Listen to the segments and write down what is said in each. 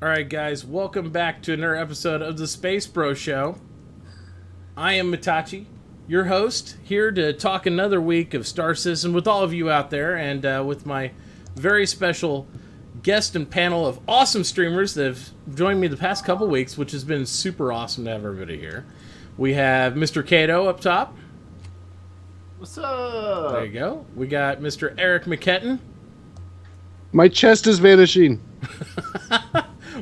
Alright guys, welcome back to another episode of the Space Bro Show. I am Mitauchi, your host, here to talk another week of Star Citizen with all of you out there, and with my very special guest and panel of awesome streamers that have joined me the past couple weeks, which has been super awesome to have everybody here. We have Mr. Kato up top. What's up? There you go. We got Mr. Eric McKetton. My chest is vanishing.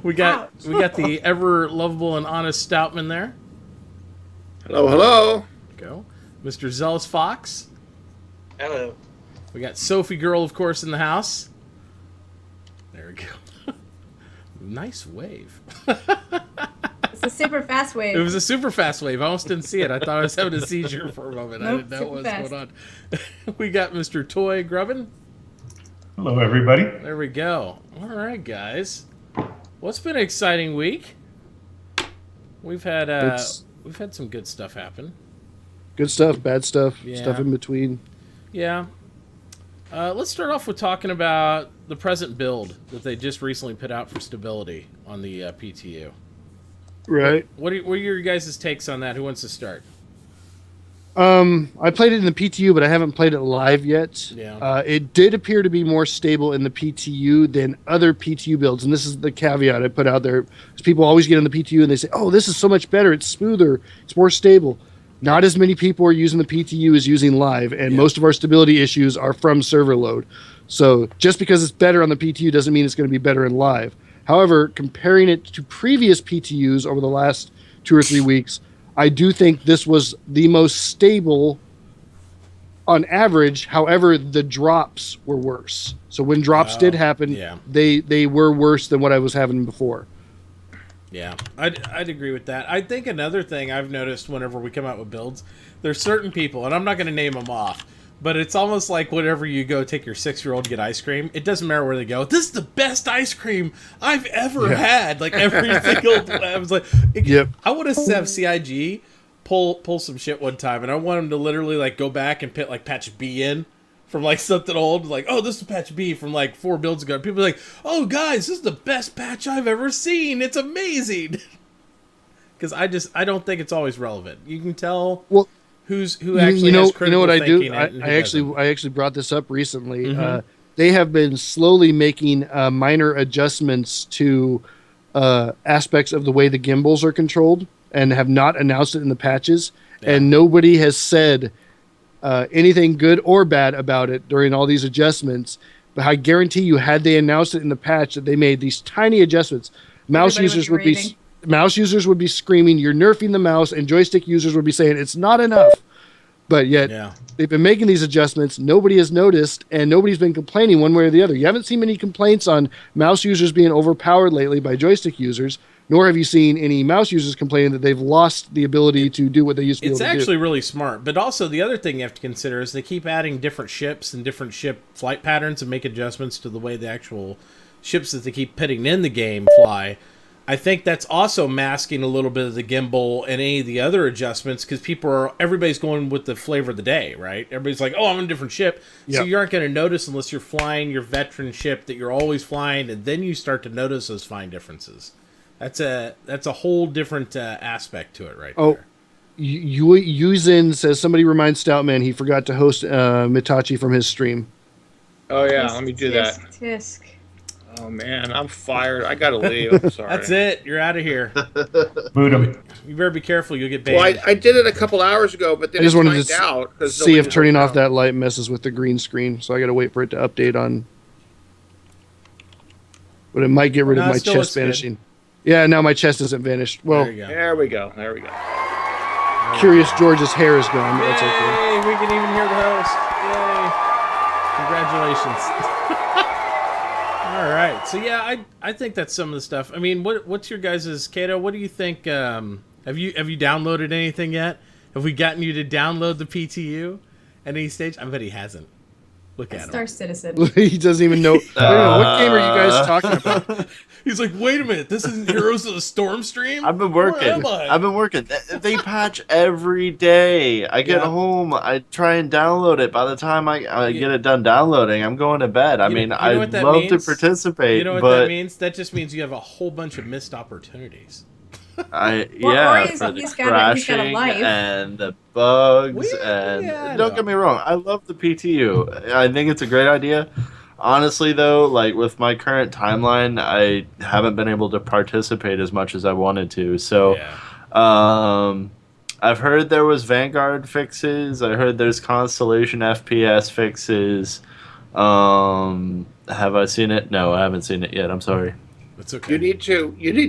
We got the ever lovable and honest Stoutman there. Hello, hello. Go. Mr. Zealous Fox. Hello. We got Sophie Girl, of course, in the house. There we go. Nice wave. It's a super fast wave. It was a super fast wave. I almost didn't see it. I thought I was having a seizure for a moment. I Nope, didn't know super what was fast. going on. We got Mr. Toy Grubbin. Hello, everybody. There we go. All right, guys. Well, it's been an exciting week. We've had some good stuff happen. Good stuff, bad stuff, Yeah. stuff in between. Yeah. Let's start off with talking about the present build that they just recently put out for stability on the PTU. Right. What are your guys' takes on that? Who wants to start? I played it in the PTU, but I haven't played it live yet. Yeah. It did appear to be more stable in the PTU than other PTU builds, and this is the caveat I put out there. Because people always get in the PTU and they say, "Oh, this is so much better. It's smoother. It's more stable." Not as many people are using the PTU as using live, and most of our stability issues are from server load. So just because it's better on the PTU doesn't mean it's going to be better in live. However, comparing it to previous PTUs over the last 2 or 3 weeks, I do think this was the most stable on average. However, the drops were worse. So when drops did happen, yeah. they were worse than what I was having before. Yeah, I'd agree with that. I think another thing I've noticed whenever we come out with builds, there's certain people, and I'm not going to name them off, but it's almost like whenever you go take your 6-year-old get ice cream, it doesn't matter where they go. This is the best ice cream I've ever had. Like every single, I was like, Yep. I want to have CIG pull some shit one time, and I want him to literally like go back and put like patch B in from like something old, like, oh, this is patch B from like 4 builds ago. People are like, oh guys, this is the best patch I've ever seen. It's amazing. Because I don't think it's always relevant. You can tell. Well, who actually has critical you know what I do? thinking and who I actually brought this up recently. They have been slowly making minor adjustments to aspects of the way the gimbals are controlled, and have not announced it in the patches. Yeah. And nobody has said anything good or bad about it during all these adjustments. But I guarantee you, had they announced it in the patch that they made these tiny adjustments, mouse Everybody users would would be be raving. mouse users would be screaming, "You're nerfing the mouse," and joystick users would be saying, "It's not enough." But yet, Yeah. they've been making these adjustments. Nobody has noticed, and nobody's been complaining one way or the other. You haven't seen many complaints on mouse users being overpowered lately by joystick users, nor have you seen any mouse users complaining that they've lost the ability to do what they used to be It's able to do. actually really smart. But also the other thing you have to consider is they keep adding different ships and different ship flight patterns and make adjustments to the way the actual ships that they keep putting in the game fly. I think that's also masking a little bit of the gimbal and any of the other adjustments, because everybody's going with the flavor of the day, right? Everybody's like, oh, I'm on a different ship. So Yep. you aren't going to notice unless you're flying your veteran ship that you're always flying, and then you start to notice those fine differences. That's a whole different aspect to it right Oh, there. Yuzin says somebody reminds Stoutman he forgot to host Mitauchi from his stream. Oh yeah, Tisk, let me do tisk, that. Tisk. Oh man, I'm fired. I gotta leave. I'm sorry. That's it. You're out of here. Boot 'em. You better be careful. You'll get banned. Well, I did it a couple hours ago, but then I just it wanted timed to out. 'cause See nobody if was turning off around. that light messes with the green screen, so I got to wait for it to update on. But it might get rid No, of it my still looks chest good. vanishing. Yeah, now my chest isn't vanished. Well, There you go. There we go. There we go. Curious George's hair is gone, but that's okay. Yay! We can even hear the host. Yay! Congratulations. All right. So yeah, I think that's some of the stuff. I mean, what's your guys' Kato? What do you think? Have you downloaded anything yet? Have we gotten you to download the PTU at any stage? I bet he hasn't. Look at him. Star Citizen. He doesn't even know. I don't know. What game are you guys talking about? He's like, wait a minute, this isn't Heroes of the Storm stream? I've been working. Where am I? I've been working. They patch every day. I get Yeah. home. I try and download it. By the time I get it done downloading, I'm going to bed. I mean, know I'd what that love to means? participate, You know what but that means? That just means you have a whole bunch of missed opportunities. Or yeah, he's- for the he's got a crashing life. and the bugs Yeah, and no. don't get me wrong, I love the PTU. I think it's a great idea. Honestly, though, like with my current timeline, I haven't been able to participate as much as I wanted to. So, Yeah. I've heard there was Vanguard fixes. I heard there's Constellation FPS fixes. Have I seen it? No, I haven't seen it yet. I'm sorry. It's okay. You need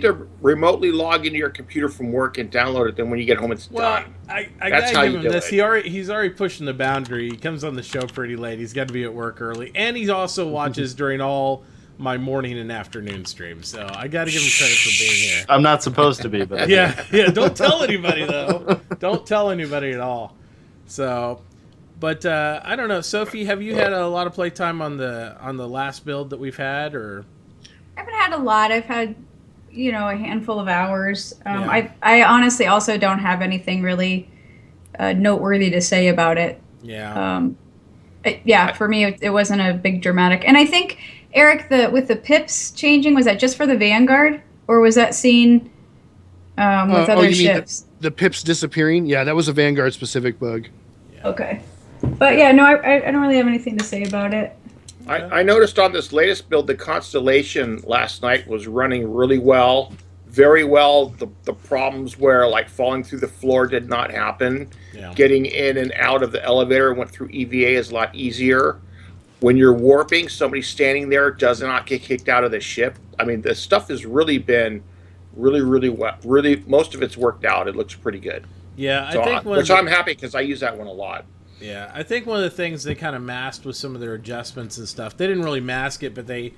to remotely log into your computer from work and download it. Then when you get home, it's Well, done. I That's gotta how give you him do this. it. He's already pushing the boundary. He comes on the show pretty late. He's got to be at work early, and he also watches during all my morning and afternoon streams. So I got to give him credit for being here. I'm not supposed to be, but Yeah. Don't tell anybody though. Don't tell anybody at all. So, but I don't know, Sophie. Have you had a lot of playtime on the last build that we've had, or? I haven't had a lot. I've had, a handful of hours. Yeah. I honestly also don't have anything really noteworthy to say about it. Yeah. For me, it wasn't a big dramatic. And I think, Eric, with the pips changing, was that just for the Vanguard, or was that seen with other you mean ships? the pips disappearing? Yeah, that was a Vanguard specific bug. Okay. But yeah, no, I don't really have anything to say about it. I noticed on this latest build, the Constellation last night was running really well, very well. The problems where like falling through the floor did not happen. Yeah. Getting in and out of the elevator went through EVA is a lot easier. When you're warping, somebody standing there does not get kicked out of the ship. I mean, the stuff has really been really well. Really, most of it's worked out. It looks pretty good. Yeah, So I think I'm happy because I use that one a lot. Yeah, I think one of the things they kind of masked with some of their adjustments and stuff. They didn't really mask it, but they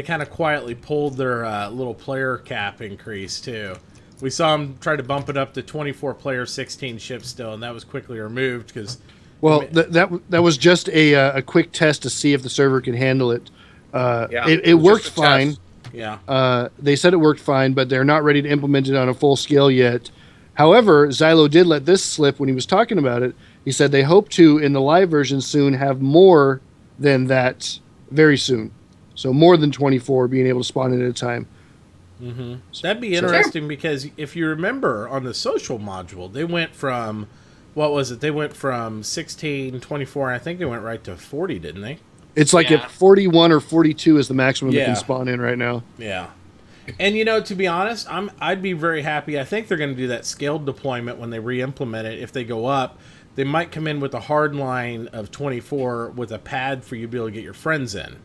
kind of quietly pulled their little player cap increase too. We saw them try to bump it up to 24 player, 16 ships still, and that was quickly removed because. Well, that was just a quick test to see if the server could handle it. It was worked just a fine. test. Yeah. They said it worked fine, but they're not ready to implement it on a full scale yet. However, Xylo did let this slip when he was talking about it. He said they hope to, in the live version soon, have more than that very soon. So more than 24 being able to spawn in at a time. Mm-hmm. That'd be interesting because if you remember on the social module, they went from, what was it? They went from 16, 24, and I think they went right to 40, didn't they? It's like Yeah. at 41 or 42 is the maximum they Yeah. can spawn in right now. Yeah. And to be honest, I'd be very happy. I think they're going to do that scaled deployment when they re-implement it. If they go up, they might come in with a hard line of 24 with a pad for you to be able to get your friends in.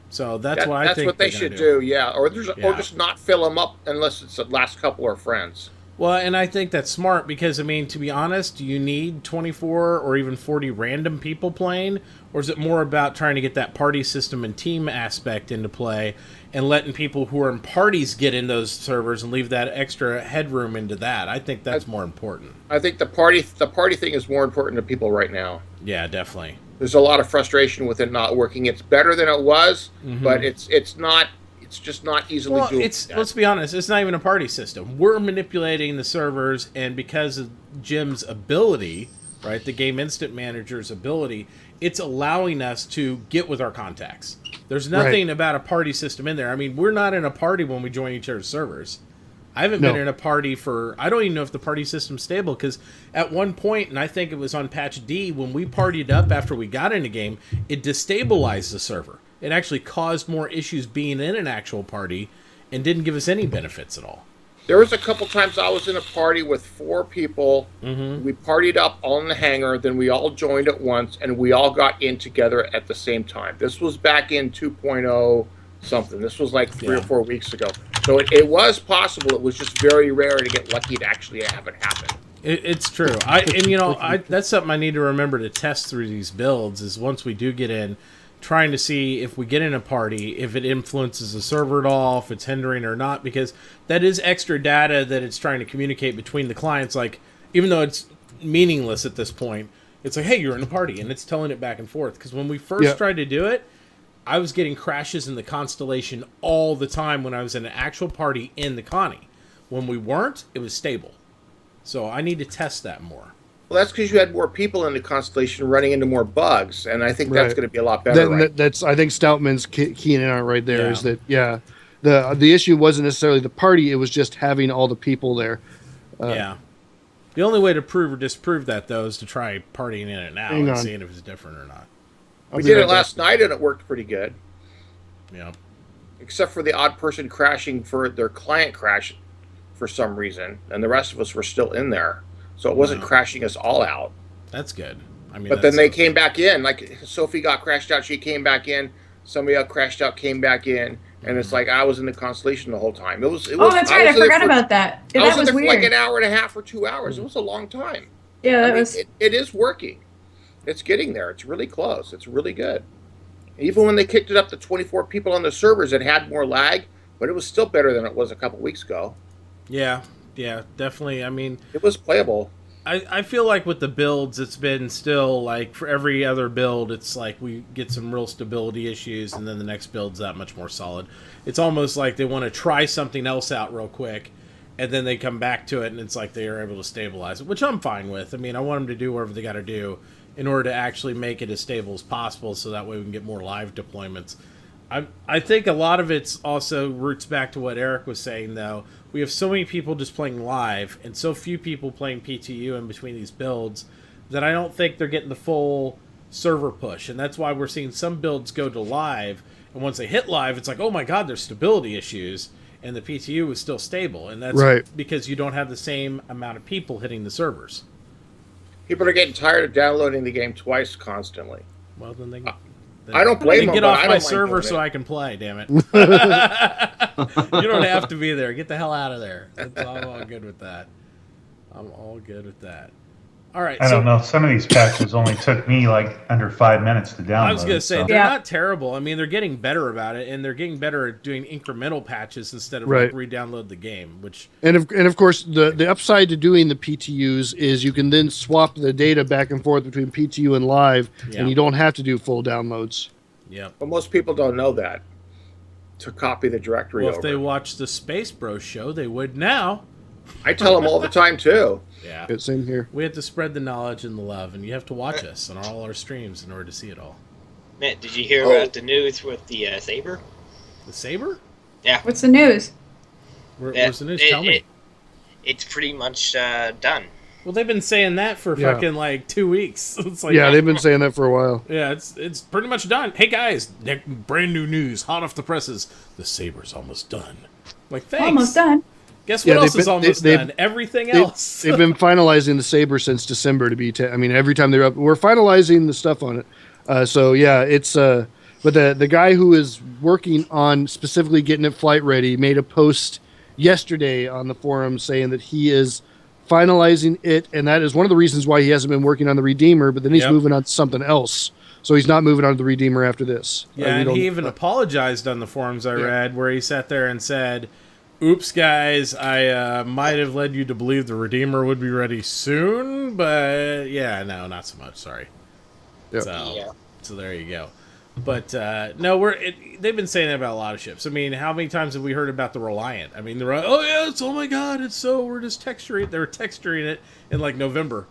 So that's what I think. That's what they they're should gonna do. Yeah, or just not fill them up unless it's the last couple are friends. Well, and I think that's smart because, to be honest, do you need 24 or even 40 random people playing? Or is it more about trying to get that party system and team aspect into play and letting people who are in parties get in those servers and leave that extra headroom into that? I think that's more important. I think the party thing is more important to people right now. Yeah, definitely. There's a lot of frustration with it not working. It's better than it was, but it's not. It's just not easily Well, doable. let's be honest, it's not even a party system. We're manipulating the servers, and because of Jim's ability, right, the Game Instant Manager's ability, it's allowing us to get with our contacts. There's nothing about a party system in there. We're not in a party when we join each other's servers. I haven't been in a party I don't even know if the party system's stable, because at one point, and I think it was on patch D, when we partied up after we got in a game, it destabilized the server. It actually caused more issues being in an actual party and didn't give us any benefits at all. There was a couple times I was in a party with 4 people. Mm-hmm. We partied up all in the hangar, then we all joined at once, and we all got in together at the same time. This was back in 2.0 something. This was like 3 or 4 weeks ago. So it was possible. It was just very rare to get lucky to actually have it happen. It's true. That's something I need to remember to test through these builds is once we do get in, trying to see if we get in a party, if it influences the server at all, if it's hindering or not, because that is extra data that it's trying to communicate between the clients. Like, even though it's meaningless at this point, it's like, hey, you're in a party, and it's telling it back and forth. Because when we first tried to do it, I was getting crashes in the Constellation all the time when I was in an actual party in the Connie. When we weren't, it was stable. So I need to test that more. Well, that's because you had more people in the Constellation running into more bugs, and I think that's going to be a lot better. That's I think Stoutman's keying in on right there. Is that the issue wasn't necessarily the party; it was just having all the people there. The only way to prove or disprove that, though, is to try partying in it now and seeing if it's different or not. We did it last night, and it worked pretty good. Yeah. Except for the odd person crashing for their client crash for some reason, and the rest of us were still in there. So it wasn't crashing us all out. That's good. I mean, but then they came back in. Like Sophie got crashed out, she came back in. Somebody else crashed out, came back in, and it's like I was in the Constellation the whole time. It was. Oh, that's right. I forgot about that. I was in there weird. for like an hour and a half or 2 hours. It was a long time. Yeah, that was. It is working. It's getting there. It's really close. It's really good. Even when they kicked it up to 24 people on the servers, it had more lag, but it was still better than it was a couple weeks ago. Yeah, definitely. I mean, it was playable. I feel like with the builds, it's been still like for every other build, it's like we get some real stability issues, and then the next build's that much more solid. It's almost like they want to try something else out real quick, and then they come back to it, and it's like they are able to stabilize it, which I'm fine with. I mean, I want them to do whatever they got to do in order to actually make it as stable as possible, so that way we can get more live deployments. I think a lot of it's also roots back to what Eric was saying, though. We have so many people just playing live and so few people playing PTU in between these builds that I don't think they're getting the full server push. And that's why we're seeing some builds go to live. And once they hit live, it's like, oh my God, there's stability issues. And the PTU is still stable. And that's because you don't have the same amount of people hitting the servers. People are getting tired of downloading the game twice constantly. Well, then they... I don't blame them. Get off my server so I can play, damn it. You don't have to be there. Get the hell out of there. I'm all good with that. All right. I don't know. Some of these patches only took me like under 5 minutes to download. I was going to say, they're not terrible. I mean, they're getting better about it, and they're getting better at doing incremental patches instead of like re-download the game. And of course, the upside to doing the PTUs is you can then swap the data back and forth between PTU and live, and you don't have to do full downloads. Yeah. But most people don't know that to copy the directory over. If they watch the Space Bros show, they would now. I tell them all the time, too. Yeah. Same here. We have to spread the knowledge and the love, and you have to watch us on all our streams in order to see it all. Matt, did you hear about the news with the Saber? The Saber? Yeah. What's the news? Where's the news? Tell me. It's pretty much done. Well, they've been saying that for fucking like 2 weeks. It's like, they've been saying that for a while. Yeah, it's pretty much done. Hey guys, brand new news, hot off the presses. The Saber's almost done. Like, thanks. Almost done. Guess what else is almost done? Everything else. They've been finalizing the Saber since December. I mean, every time they're up, we're finalizing the stuff on it. It's. But the guy who is working on specifically getting it flight ready made a post yesterday on the forum saying that he is finalizing it, and that is one of the reasons why he hasn't been working on the Redeemer. But then he's moving on to something else. So he's not moving on to the Redeemer after this. Yeah, and he even apologized on the forums I read, where he sat there and said, oops, guys, I might have led you to believe the Redeemer would be ready soon, but no, not so much, sorry. Yep. So there you go. But they've been saying that about a lot of ships. I mean, how many times have we heard about the Reliant? I mean, they're like, oh my God, we're just texturing. They're texturing it in like November.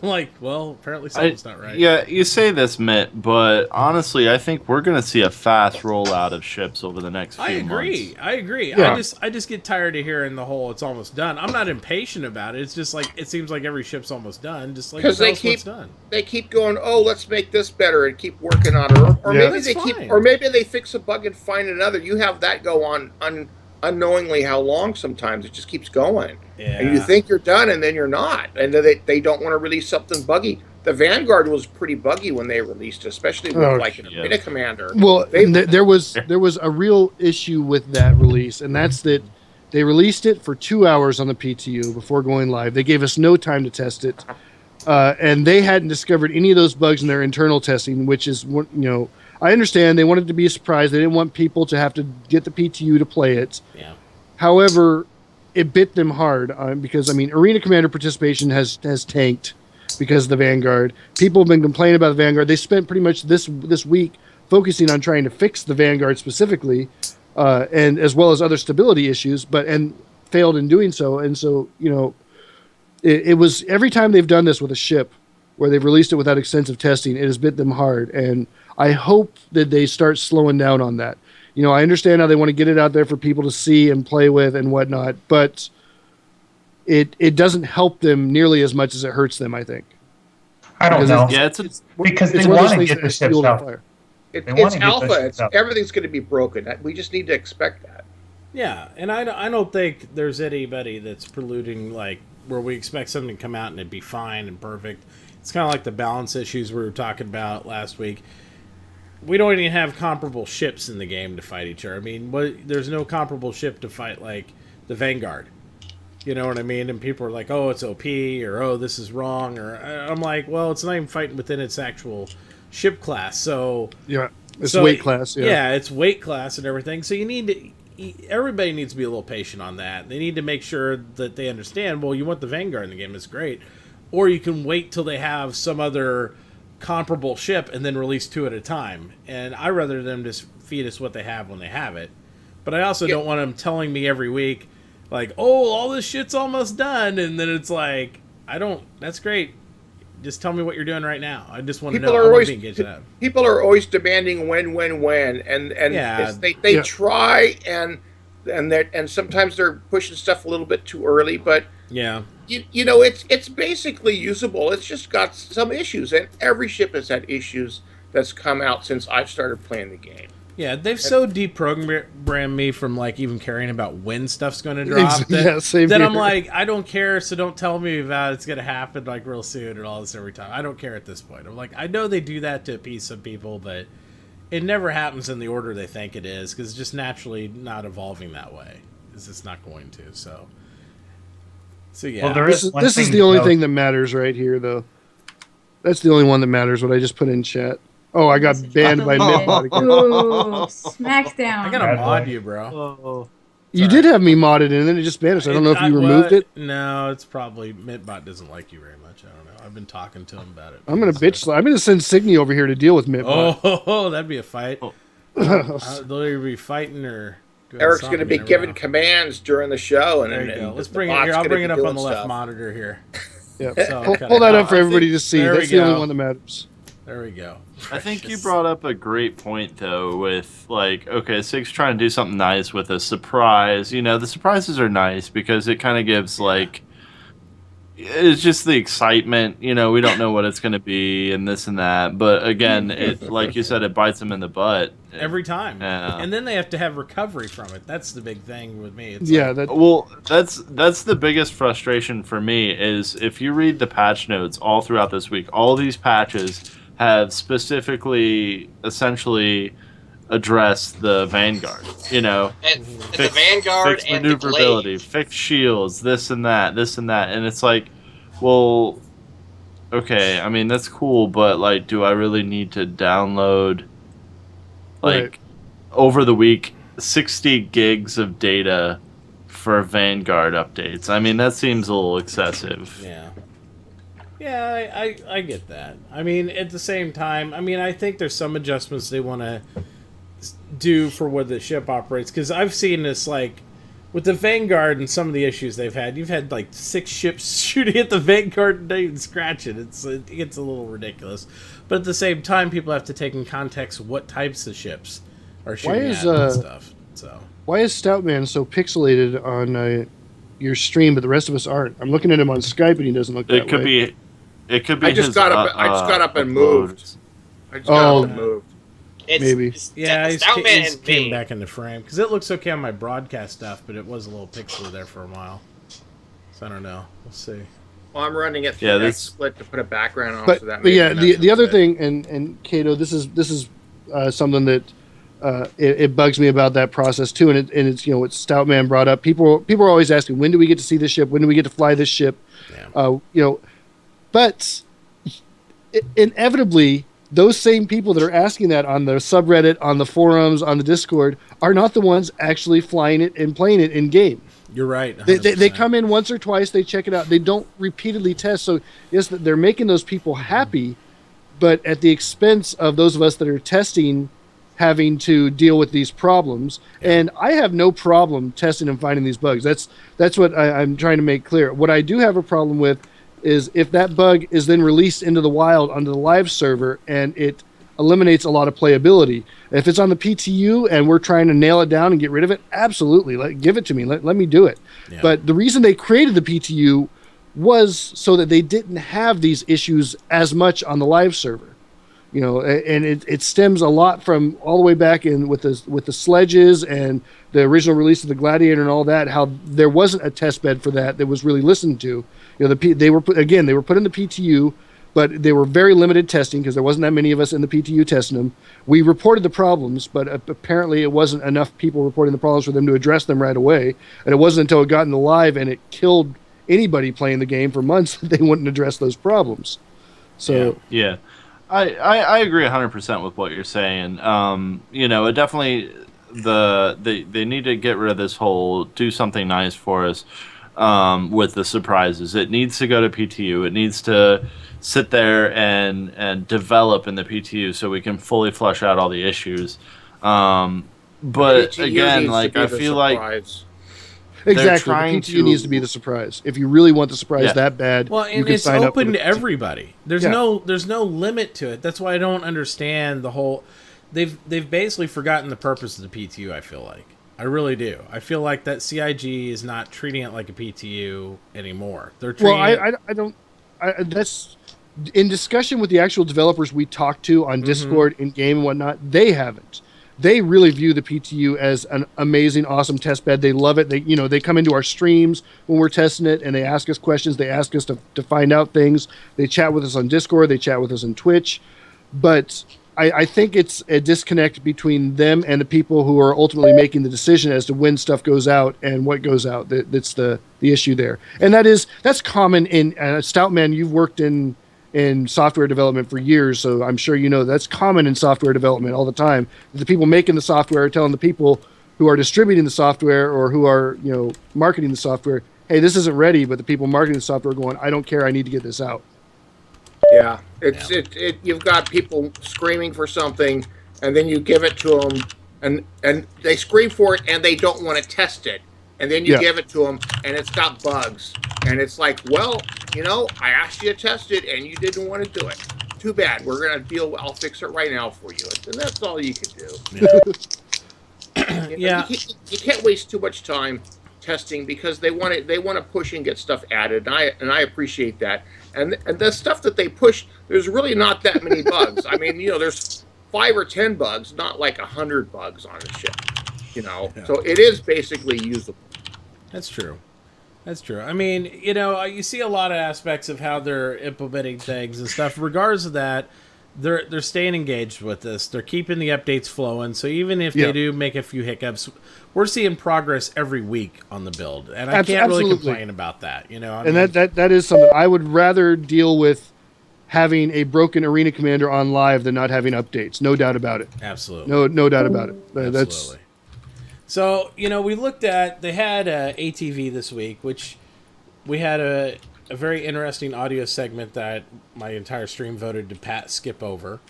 Like, well, apparently something's not right. Yeah, you say this, Mitt, but honestly, I think we're going to see a fast rollout of ships over the next few months. I agree. Yeah. I just get tired of hearing the whole it's almost done. I'm not impatient about it. It's just like it seems like every ship's almost done. Just like because they keep going, oh, let's make this better and keep working on it, or maybe they fix a bug and find another. You have that go on unknowingly how long sometimes it just keeps going. Yeah. And you think you're done and then you're not. And they don't want to release something buggy. The Vanguard was pretty buggy when they released it, especially with an Arena Commander. Well, there was a real issue with that release, and that's that they released it for 2 hours on the PTU before going live. They gave us no time to test it. And they hadn't discovered any of those bugs in their internal testing, which is, I understand they wanted to be a surprise. They didn't want people to have to get the PTU to play it. Yeah. However, it bit them hard because, I mean, Arena Commander participation has tanked because of the Vanguard. People have been complaining about the Vanguard. They spent pretty much this week focusing on trying to fix the Vanguard specifically, and as well as other stability issues, and failed in doing so. And so, it was every time they've done this with a ship where they've released it without extensive testing, it has bit them hard. And I hope that they start slowing down on that. I understand how they want to get it out there for people to see and play with and whatnot, but it doesn't help them nearly as much as it hurts them, I think. I don't know. Yeah, because they one of those want to things get the that ships fuel out. fire. They It's wanna get those alpha. ships out. Everything's going to be broken. We just need to expect that. Yeah, and I don't think there's anybody that's preluding, like, where we expect something to come out and it'd be fine and perfect. It's kind of like the balance issues we were talking about last week. We don't even have comparable ships in the game to fight each other. I mean, there's no comparable ship to fight, like, the Vanguard. You know what I mean? And people are like, oh, it's OP, or oh, this is wrong, or I'm like, well, it's not even fighting within its actual ship class. So Yeah, it's weight class. Yeah, it's weight class and everything. So everybody needs to be a little patient on that. They need to make sure that they understand, well, you want the Vanguard in the game, it's great. Or you can wait till they have some other comparable ship and then release 2 at a time. And I'd rather them just feed us what they have when they have it. But I also don't want them telling me every week, like, oh, all this shit's almost done. And then it's like, that's great. Just tell me what you're doing right now. I just want to know. People are always demanding when, and yeah, they try and sometimes they're pushing stuff a little bit too early, but yeah, it's basically usable. It's just got some issues, and every ship has had issues that's come out since I've started playing the game. Yeah, they've so deprogrammed me from, like, even caring about when stuff's going to drop that I'm like, I don't care, so don't tell me about it's going to happen, like, real soon and all this every time. I don't care at this point. I'm like, I know they do that to appease some people, but it never happens in the order they think it is, because it's just naturally not evolving that way. It's just not going to, so yeah. Well, This is the only thing that matters right here, though. That's the only one that matters, what I just put in chat. Oh, I got banned by Midbot again. Ooh, smackdown. I gotta mod you, bro. You did have me modded, and then it just vanished. I don't know if you removed it. No, it's probably Midbot doesn't like you very much. I don't know. I've been talking to him about it. I'm gonna send Signy over here to deal with Midbot. Oh, that'd be a fight. They'll either be fighting or Eric's going to be giving commands during the show, and there you go. Let's the bring it here. I'll bring it up on the stuff. left monitor here. Yeah, So, pull that up for everybody to see. There That's we the only go. one that matters. There we go. I think you brought up a great point, though, with, like, okay, SIG's trying to do something nice with a surprise. The surprises are nice because it kind of gives, like, it's just the excitement. We don't know what it's going to be and this and that. But, again, it, like you said, it bites them in the butt. Every time. Yeah. And then they have to have recovery from it. That's the big thing with me. It's that's the biggest frustration for me is if you read the patch notes all throughout this week, all these patches have specifically, essentially, addressed the Vanguard. And the Vanguard fix and the maneuverability, Glade. fix shields, this and that, and it's like, well, okay, I mean that's cool, but like, do I really need to download, like, over the week, 60 gigs of data for Vanguard updates? I mean, that seems a little excessive. Yeah. Yeah, I get that. I mean, at the same time, I think there's some adjustments they want to do for where the ship operates. Because I've seen this, like, with the Vanguard and some of the issues they've had. You've had, like, 6 ships shooting at the Vanguard and not even scratch it. It gets a little ridiculous. But at the same time, people have to take in context what types of ships are shooting at and stuff. So why is Stoutman so pixelated on your stream, but the rest of us aren't? I'm looking at him on Skype, and he doesn't look that way. It could be. I just got up and moved. Maybe. Yeah, Stoutman he's came back into frame. Because it looks okay on my broadcast stuff, but it was a little pixely there for a while. So I don't know. We'll see. Well, I'm running it through XSplit to put a background on. But, so that but yeah, the other thing, and Kato, this is something that it bugs me about that process too, and it's what Stoutman brought up. People are always asking, when do we get to see this ship? When do we get to fly this ship? Yeah. But inevitably, those same people that are asking that on the subreddit, on the forums, on the Discord, are not the ones actually flying it and playing it in game. You're right. They come in once or twice, they check it out. They don't repeatedly test. So yes, they're making those people happy, but at the expense of those of us that are testing having to deal with these problems. And I have no problem testing and finding these bugs. That's what I'm trying to make clear. What I do have a problem with is if that bug is then released into the wild onto the live server and it eliminates a lot of playability. If it's on the PTU and we're trying to nail it down and get rid of it, absolutely, give it to me. Let me do it. Yeah. But the reason they created the PTU was so that they didn't have these issues as much on the live server. You know, and it stems a lot from all the way back in with the sledges and the original release of the Gladiator and all that. How there wasn't a test bed for that was really listened to. You know, they were put in the PTU, but they were very limited testing because there wasn't that many of us in the PTU testing them. We reported the problems, but apparently it wasn't enough people reporting the problems for them to address them right away. And it wasn't until it got into live and it killed anybody playing the game for months that they wouldn't address those problems. So yeah. I agree 100% with what you're saying. You know, it definitely they need to get rid of this whole do something nice for us with the surprises. It needs to go to PTU. It needs to sit there and develop in the PTU so we can fully flush out all the issues. But again, like I feel like exactly, the PTU needs to be the surprise. If you really want the surprise that bad, well, and you can it's sign open up to everybody. There's no limit to it. That's why I don't understand the whole. They've basically forgotten the purpose of the PTU. I feel like I really do. I feel like that CIG is not treating it like a PTU anymore. They're treating I don't. That's in discussion with the actual developers we talked to on Discord, in game and whatnot. They haven't. They really view the PTU as an amazing, awesome test bed. They love it. They come into our streams when we're testing it and they ask us questions. They ask us to find out things. They chat with us on Discord. They chat with us on Twitch. But I think it's a disconnect between them and the people who are ultimately making the decision as to when stuff goes out and what goes out. That's the issue there. And that's common in Stoutman. You've worked in software development for years, so I'm sure you know that's common in software development all the time. The people making the software are telling the people who are distributing the software or who are marketing the software, hey, this isn't ready, but the people marketing the software are going, I don't care, I need to get this out. Yeah, you've got people screaming for something, and then you give it to them, and they scream for it, and they don't want to test it. And then you give it to them, and it's got bugs. And it's like, well, I asked you to test it, and you didn't want to do it. Too bad. We're going to I'll fix it right now for you. And that's all you can do. You can't waste too much time testing because they want to push and get stuff added. And I appreciate that. And the stuff that they push, there's really not that many bugs. I mean, there's 5 or 10 bugs, not like 100 bugs on a ship. So it is basically usable. That's true. I mean, you see a lot of aspects of how they're implementing things and stuff. Regardless of that, they're staying engaged with this. They're keeping the updates flowing. So even if they do make a few hiccups, we're seeing progress every week on the build, and I can't really complain about that. That is something I would rather deal with. Having a broken arena commander on live than not having updates. No doubt about it. Absolutely. No doubt about it. Absolutely. So, we looked at, they had ATV this week, which we had a very interesting audio segment that my entire stream voted to skip over.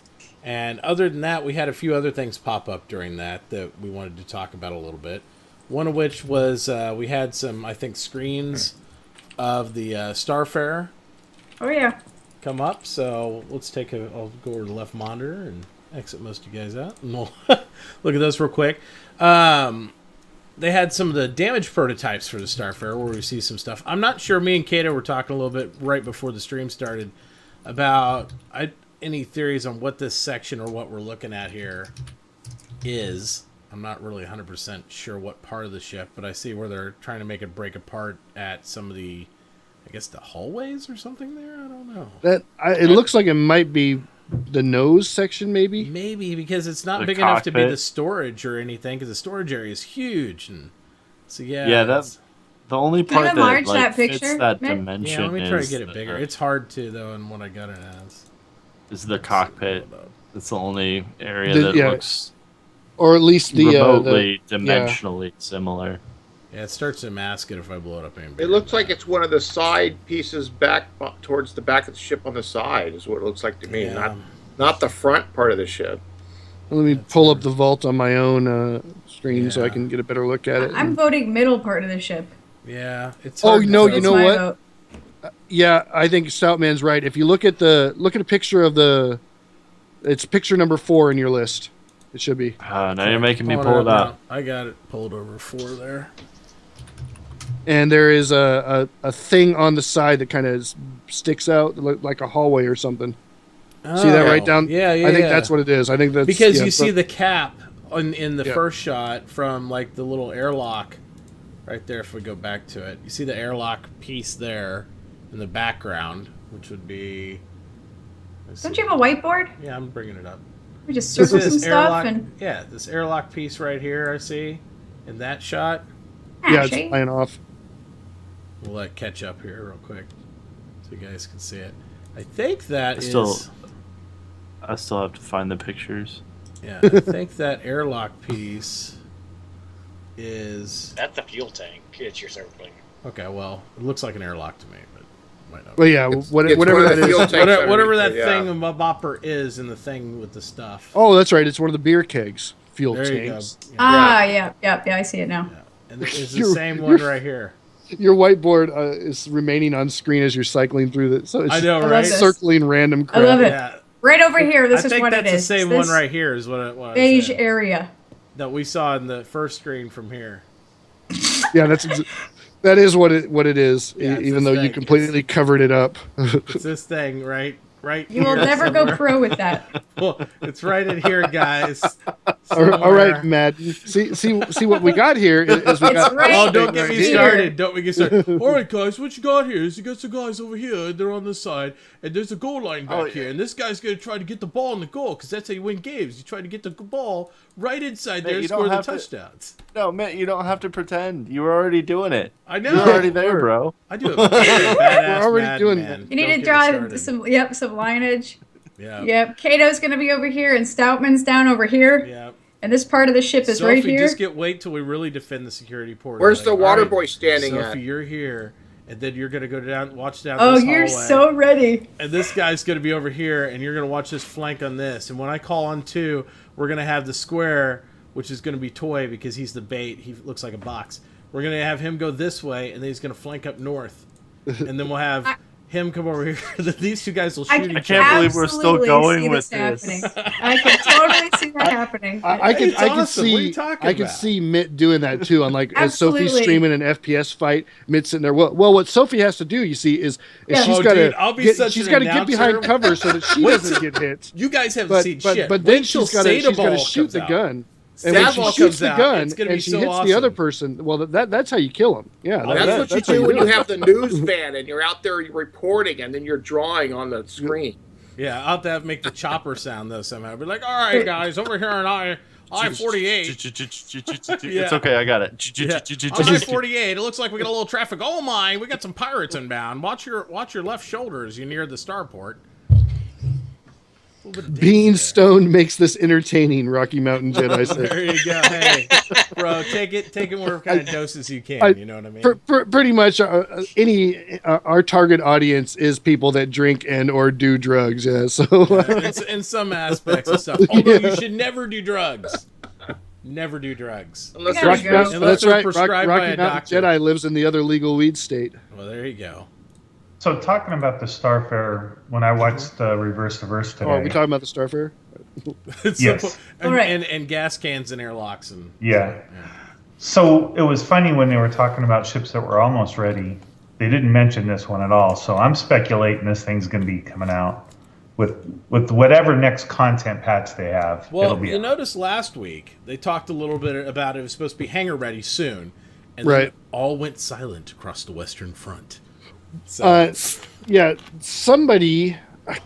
And other than that, we had a few other things pop up during that we wanted to talk about a little bit. One of which was we had some, I think, screens of the Starfarer. Oh, yeah. Come up. So let's I'll go over to the left monitor and exit most of you guys out. And we'll look at those real quick. They had some of the damage prototypes for the Starfarer where we see some stuff. I'm not sure. Me and Kato were talking a little bit right before the stream started about any theories on what this section or what we're looking at here is. I'm not really 100% sure what part of the ship, but I see where they're trying to make it break apart at some of the, I guess, the hallways or something there. I don't know. It looks like it might be the nose section, maybe. Maybe because it's not big enough to be the storage or anything. Because the storage area is huge, and so that's the only part that fits that dimension. Yeah, let me try to get it bigger. It's hard to though, and what I got it as is the cockpit. It's the only area that looks, or at least the remotely dimensionally similar. Yeah, it starts to mask it if I blow it up. It looks like it's one of the side pieces back towards the back of the ship on the side is what it looks like to me. Yeah. Not the front part of the ship. Let me pull up the vault on my own screen so I Yeah. can get a better look at it. I'm voting middle part of the ship. Yeah, it's. Oh, hard to no, tell. you That's know my what? vote. Yeah, I think Stoutman's right. If you look at a picture of it's picture number 4 in your list. It should be. Now you're making me Pulling pull it up out. now. I got it pulled over 4 there. And there is a thing on the side that kind of sticks out like a hallway or something. See that right down? Yeah, yeah. I think yeah. that's what it is. I think that's because yeah, you see but- the cap in the Yeah. first shot from like the little airlock right there. If we go back to it, you see the airlock piece there in the background, which would be. Don't you have a whiteboard? Yeah, I'm bringing it up. We just circle some stuff airlock. and Yeah, this airlock piece right here. I see in that shot. Yeah, it's Ashy. flying off. We'll let catch up here real quick so you guys can see it. I think that is. I still have to find the pictures. Yeah, I think that airlock piece is. That's the fuel tank. It's your circling. Okay, well, it looks like an airlock to me, but might not. But yeah, It's whatever one that of the fuel is. tanks Whatever that underneath it, thing of bopper is in the thing with the stuff. Oh, that's right. It's one of the beer kegs. Fuel there you go. tanks. Yeah. Yeah, I see it now. And it's the You're- same one right here. Your whiteboard is remaining on screen as you're cycling through it. So it's I know, love right? this. circling random crap. I love it. Yeah. Right over here, this I is think what that's it is. the same This one right here is what it was. beige yeah. area. That we saw in the first screen from here. Yeah, that is what it is. Yeah, it's even this though you thing. completely covered it up. It's this thing right You will here never go somewhere. pro with that. Well, it's right in here, guys. All right, Somewhere. Madden. See what we got here is we It's got. right Oh, don't get me here. started. Don't get me started. All right, guys, what you got here is you got some guys over here. They're on this side, and there's a goal line back here. And this guy's going to try to get the ball in the goal because that's how you win games. You try to get the ball right inside there you and don't score the have to- touchdowns. No, man, you don't have to pretend. You were already doing it. I know. You're already there, bro. I do it. Badass We're already Madden, doing man. You need Don't to get me draw started. some lineage. Yeah. Yep. Kato's going to be over here, and Stoutman's down over here. Yeah. And this part of the ship is Sophie, right here. just wait till we really defend the security port. Where's the water All boy standing Sophie, at? you're here, and then you're gonna go down, watch down Oh, this you're hallway. so ready. And this guy's gonna be over here, and you're gonna watch this flank on this. And when I call on 2, we're gonna have the square, which is gonna be Toy because he's the bait. He looks like a box. We're gonna have him go this way, and then he's gonna flank up north, and then we'll have him come over here. These 2 guys will shoot I each can't other. believe we're still absolutely going see with this this. happening. I can totally see that happening. I can It's awesome. What are you see talking I can about? see Mitt doing that too. On like as Sophie's Absolutely. streaming an FPS fight, Mitt's sitting there. Well, what Sophie has to do, you see, is Yeah. she's Oh, got dude, I'll be to such she's an got to get behind announcer. cover so that she Wait doesn't till- get hit. You guys haven't But seen but shit. but then Wait till she's got to Sadaball shoot comes the out. gun. And when she Sadaball shoots comes the out, gun it's gonna be and she so hits the other awesome. person, well, that's how you kill him. Yeah, That's what how you do when do you it. have the news van and you're out there reporting and then you're drawing on the screen. Yeah, I'll have to make the chopper sound though somehow. Be like, all right, guys, over here on I-48. It's okay, I got it. Yeah. On I-48, it looks like we got a little traffic. Oh my, we got some pirates inbound. Watch your left shoulder as you near the starport. Being stoned makes this entertaining. Rocky Mountain Jedi said. There you go. Hey, bro, take it whatever kind of doses you can. You know what I mean? Pretty much, our target audience is people that drink and or do drugs. Yeah, so in some aspects of stuff. Although you should never do drugs. Never do drugs. Unless gotta there's go. drugs- Unless that's they're right. prescribed by Rocky a Mountain doctor. Jedi lives in the other legal weed state. Well, there you go. So talking about the Starfarer, when I watched Reverse to Verse today, Oh, are we talking about the Starfarer? It's Yes. simple. And, All right. and gas cans and airlocks and yeah. So it was funny when they were talking about ships that were almost ready. They didn't mention this one at all. So I'm speculating this thing's going to be coming out with whatever next content patch they have. it'll Well, be you out. noticed last week they talked a little bit about it was supposed to be hangar ready soon, and Right. then it all went silent across the Western Front. So, Yeah, somebody,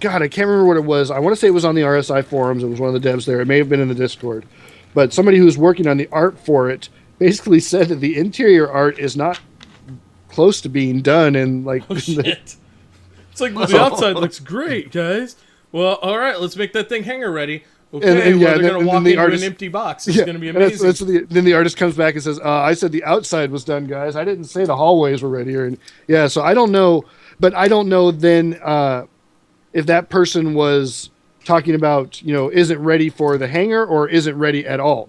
God, I can't remember what it was. I want to say it was on the RSI forums. It was one of the devs there. It may have been in the Discord. But somebody who was working on the art for it basically said that the interior art is not close to being done. And like, oh shit! It's like, well, the outside looks great, guys. Well, all right, let's make that thing hangar ready. Okay, yeah, they're going to walk the into artist, an empty box. It's going to be amazing. Then the artist comes back and says, I said the outside was done, guys. I didn't say the hallways were ready. So I don't know, but I don't know then if that person was talking about, isn't ready for the hangar or isn't ready at all.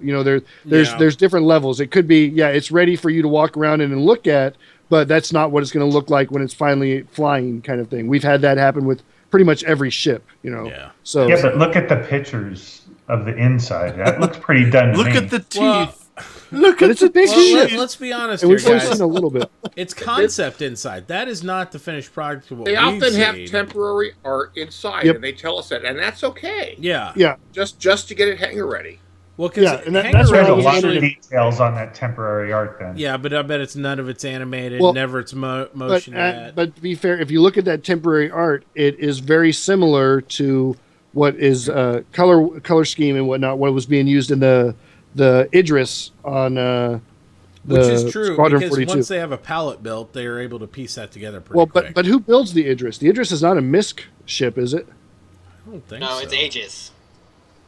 There's different levels. It could be, it's ready for you to walk around in and look at, but that's not what it's going to look like when it's finally flying, kind of thing. We've had that happen with pretty much every ship, Yeah. So Yeah, but look at the pictures of the inside. That looks pretty done to Look me. at the teeth. Well, Look but at it's a big well, ship. let's be honest And here, we've only guys. seen a little bit. It's concept inside. That is not the finished product of what They we've often have seen. temporary art inside, Yep. and they tell us that, and that's okay. Yeah. Yeah. Just to get it hangar ready. Well, because Yeah, and hangar that's why There's a was lot of usually- details on that temporary art then. Yeah, but I bet it's none of it's animated. Well, never it's motion yet. But to be fair, if you look at that temporary art, it is very similar to what is color scheme and whatnot. What was being used in the Idris on Which is true, Squadron because 42. once they have a palette built, they are able to piece that together pretty Well, quick. but who builds the Idris? The Idris is not a MISC ship, is it? I don't think No, so. it's Aegis.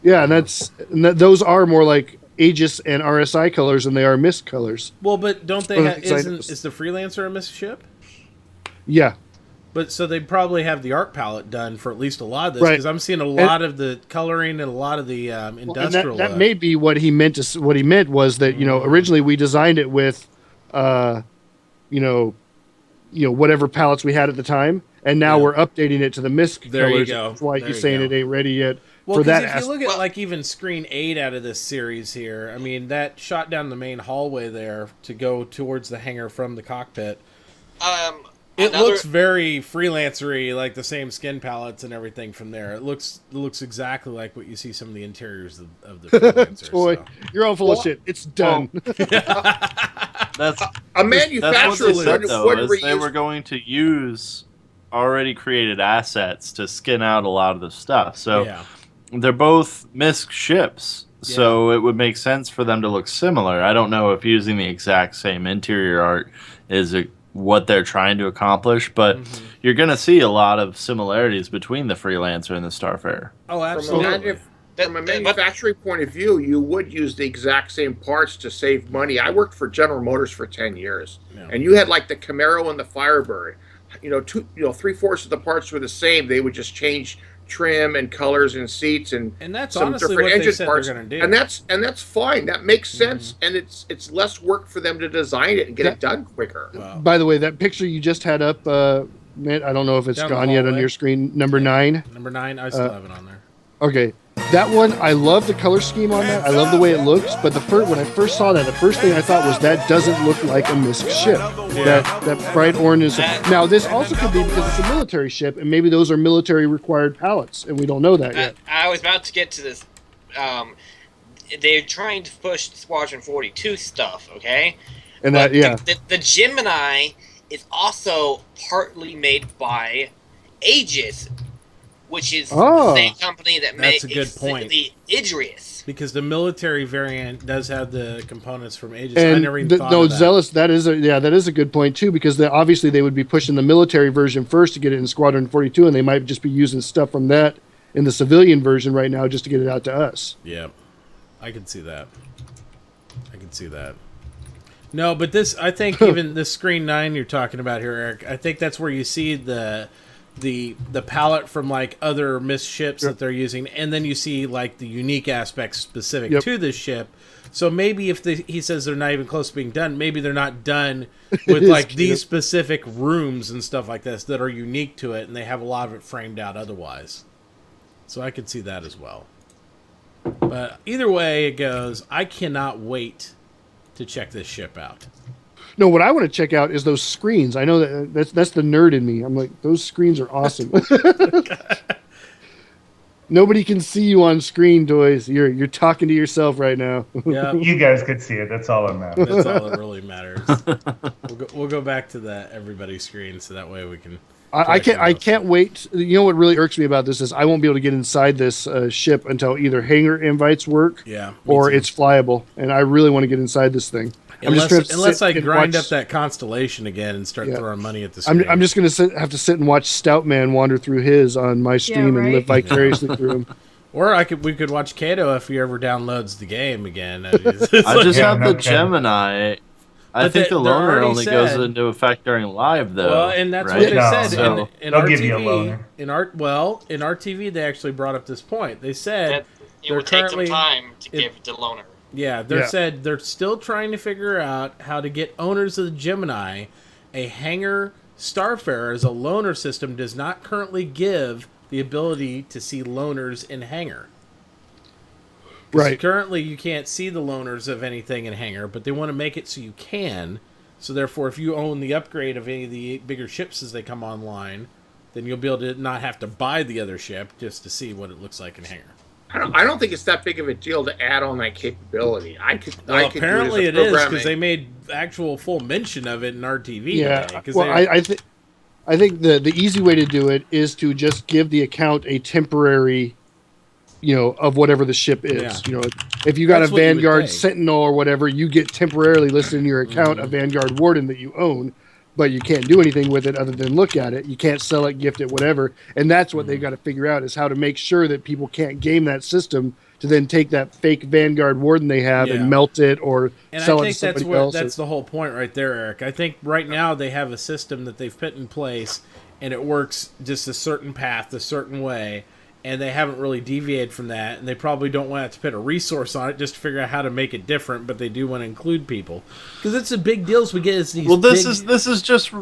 Yeah, and those are more like Aegis and RSI colors than they are MISC colors. Well, but don't they Well, have, because is the Freelancer a MISC ship? Yeah, But so they probably have the art palette done for at least a lot of this, Right. because I'm seeing a lot of the coloring and a lot of the and industrial that look. may be what he meant. What he meant was that originally we designed it with, whatever palettes we had at the time, and now Yeah. we're updating it to the MISC There you colors. go. That's why There he's you saying go. it ain't ready yet Well, for that. because if you look at Well- like even screen 8 out of this series here, I mean that shot down the main hallway there to go towards the hangar from the cockpit. It Another- looks very freelancery, like the same skin palettes and everything from there. It looks exactly like what you see some of the interiors of the freelancers. Boy, so. you're all full of shit. It's done. That's A what manufacturer they said, though, would is they reuse. were going to use already created assets to skin out a lot of the stuff. So Yeah. they're both MISC ships, so it would make sense for them to look similar. I don't know if using the exact same interior art is what they're trying to accomplish, but you're going to see a lot of similarities between the Freelancer and the Starfarer. Oh, From a, absolutely. from a manufacturing point of view, you would use the exact same parts to save money. I worked for General Motors for 10 years, Yeah. and you had like the Camaro and the Firebird. 3/4 of the parts were the same. They would just change trim and colors and seats and that's some honestly different what they engine said parts. they're going to do. And that's fine. That makes sense, and it's less work for them to design it and get it done quicker. Wow. By the way, that picture you just had up, Matt, I don't know if it's Down the gone yet on hallway. your screen. Number 9. Number 9, I still have it on there. Okay, that one, I love the color scheme on that. I love the way it looks. But when I first saw that, the first thing I thought was that doesn't look like a MISC ship. That bright orange is. Now this also could be because it's a military ship, and maybe those are military required palettes, and we don't know that yet. I was about to get to this. They're trying to push Squadron 42 stuff, okay? And But that, yeah, the Gemini is also partly made by Aegis, which is Oh. the same company that That's made a good point. the Idris. Because the military variant does have the components from Aegis. I and never even thought of that. Zealous. That is a good point too, because obviously they would be pushing the military version first to get it in Squadron 42, and they might just be using stuff from that in the civilian version right now just to get it out to us. Yeah, I can see that. No, but this, I think even the screen 9 you're talking about here, Eric, I think that's where you see the palette from like other MISC ships that they're using, and then you see like the unique aspects specific to this ship. So maybe if he says they're not even close to being done, maybe they're not done with like these specific rooms and stuff like this that are unique to it, and they have a lot of it framed out otherwise. So I could see that as well. But either way it goes, I cannot wait to check this ship out. No, what I want to check out is those screens. I know that's the nerd in me. I'm like, those screens are awesome. Nobody can see you on screen, Toys. You're talking to yourself right now. Yeah, You guys could see it. That's all that matters. that's all that really matters. We'll go back to the everybody screen so that way we can. I can't wait. You know what really irks me about this is I won't be able to get inside this ship until either hangar invites work, Yeah, me or too. it's flyable, and I really want to get inside this thing. Unless I grind watch- up that constellation again and start throwing money at the screen. I'm just going to have to sit and watch Stout Man wander through his on my stream and right. live vicariously through him. Or we could watch Kato if he ever downloads the game again. I just have the Gemini. I think the loaner only goes into effect during live, though. Well, and that's right? what they said So in they'll RTV. give you a loaner. In RTV, they actually brought up this point. They said That it would take some time to give the loaner. Yeah, said they're still trying to figure out how to get owners of the Gemini a hanger Starfarer as a loaner system does not currently give the ability to see loaners in hangar. Right. Currently, you can't see the loaners of anything in hangar, but they want to make it so you can. So therefore, if you own the upgrade of any of the bigger ships as they come online, then you'll be able to not have to buy the other ship just to see what it looks like in hangar. I don't think it's that big of a deal to add on that capability. Apparently it is, because they made actual full mention of it in RTV. Yeah. Today, well, I think the easy way to do it is to just give the account a temporary, of whatever the ship is. Yeah. If you got That's a what you would Vanguard think. Sentinel or whatever, you get temporarily listed in your account a Vanguard Warden that you own, but you can't do anything with it other than look at it. You can't sell it, gift it, whatever. And that's what they've got to figure out, is how to make sure that people can't game that system to then take that fake Vanguard Warden they have and melt it or sell it to somebody else. That's the whole point right there, Eric. I think right now they have a system that they've put in place, and it works just a certain path, a certain way, and they haven't really deviated from that, and they probably don't want to put a resource on it just to figure out how to make it different, but they do want to include people. Because it's a big deal as we get as these this is just...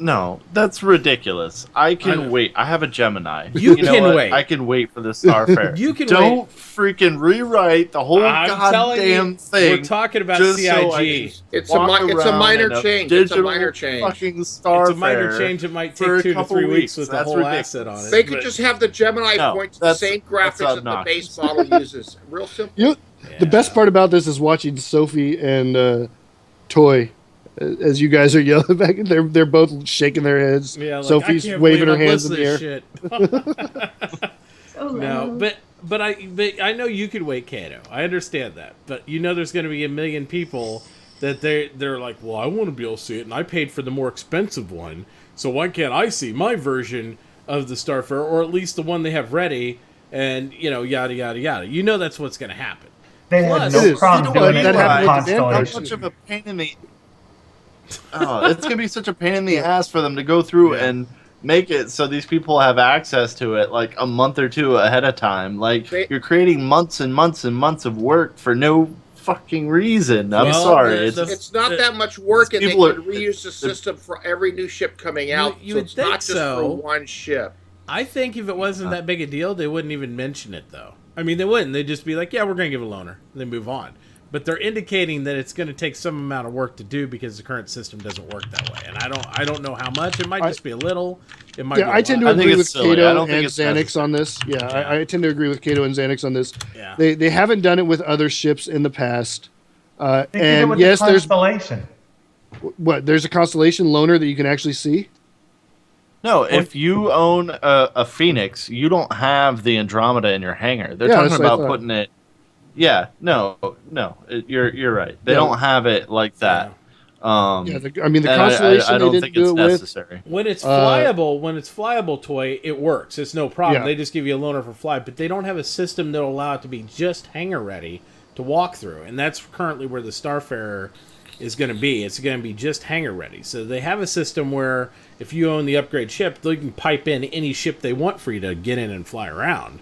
No, that's ridiculous. I can wait. I have a Gemini. You can wait. I can wait for the Starfarer. You can Don't freaking rewrite the whole goddamn thing. We're talking about just CIG. So it's a minor change. It's a minor change. Fucking Starfarer. It's a minor change. It might take 2 to 3 weeks with the whole asset on it. They could just have the Gemini point to the same graphics that the base model uses. Real simple. The best part about this is watching Sophie and Toy. As you guys are yelling back, they're both shaking their heads. Yeah, like, Sophie's waving her hands in the air. Shit. No, but I know you could wait, Kato. I understand that, but there's going to be a million people that they're like, well, I want to be able to see it, and I paid for the more expensive one, so why can't I see my version of the Starfarer, or at least the one they have ready, and yada yada yada. That's what's going to happen. They had no problem doing it that on happened with Constellation. How much of a pain in the... Oh, it's gonna be such a pain in the ass for them to go through and make it so these people have access to it like a month or two ahead of time. Like, you're creating months and months and months of work for no fucking reason. I'm sorry. It's not that much work, and they can reuse the system for every new ship coming out. You so would it's think not just for one ship. I think if it wasn't that big a deal, they wouldn't even mention it, though. I mean, they wouldn't. They'd just be like, yeah, we're going to give a loaner. And they move on. But they're indicating that it's going to take some amount of work to do because the current system doesn't work that way. And I don't know how much. It might just be a little. It might be a I tend to lot. agree with Kato and Xanax on this. Yeah, I tend to agree with Kato and Xanax on this. Yeah. They haven't done it with other ships in the past. They did it And with yes, the Constellation. there's a Constellation loaner that you can actually see? No, if you own a Phoenix, you don't have the Andromeda in your hangar. They're Yeah, talking that's what I about thought. putting it... Yeah, no, you're right. They don't have it like that. The Constellation I don't they think didn't it's do it with. necessary. When it's flyable, Toy, it works. It's no problem. Yeah. They just give you a loaner for flight, but they don't have a system that'll allow it to be just hangar ready to walk through. And that's currently where the Starfarer is going to be. It's going to be just hangar ready. So they have a system where if you own the upgrade ship, they can pipe in any ship they want for you to get in and fly around.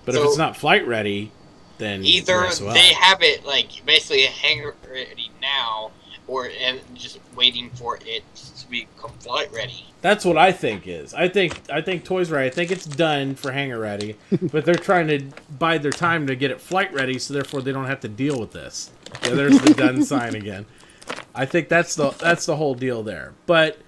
But if it's not flight ready, then either they have it like basically hangar ready now, and just waiting for it to become flight ready. That's what I think is. I think Toy's right. I think it's done for hangar ready, but they're trying to bide their time to get it flight ready, so therefore they don't have to deal with this. Yeah, there's the done sign again. I think that's the whole deal there. But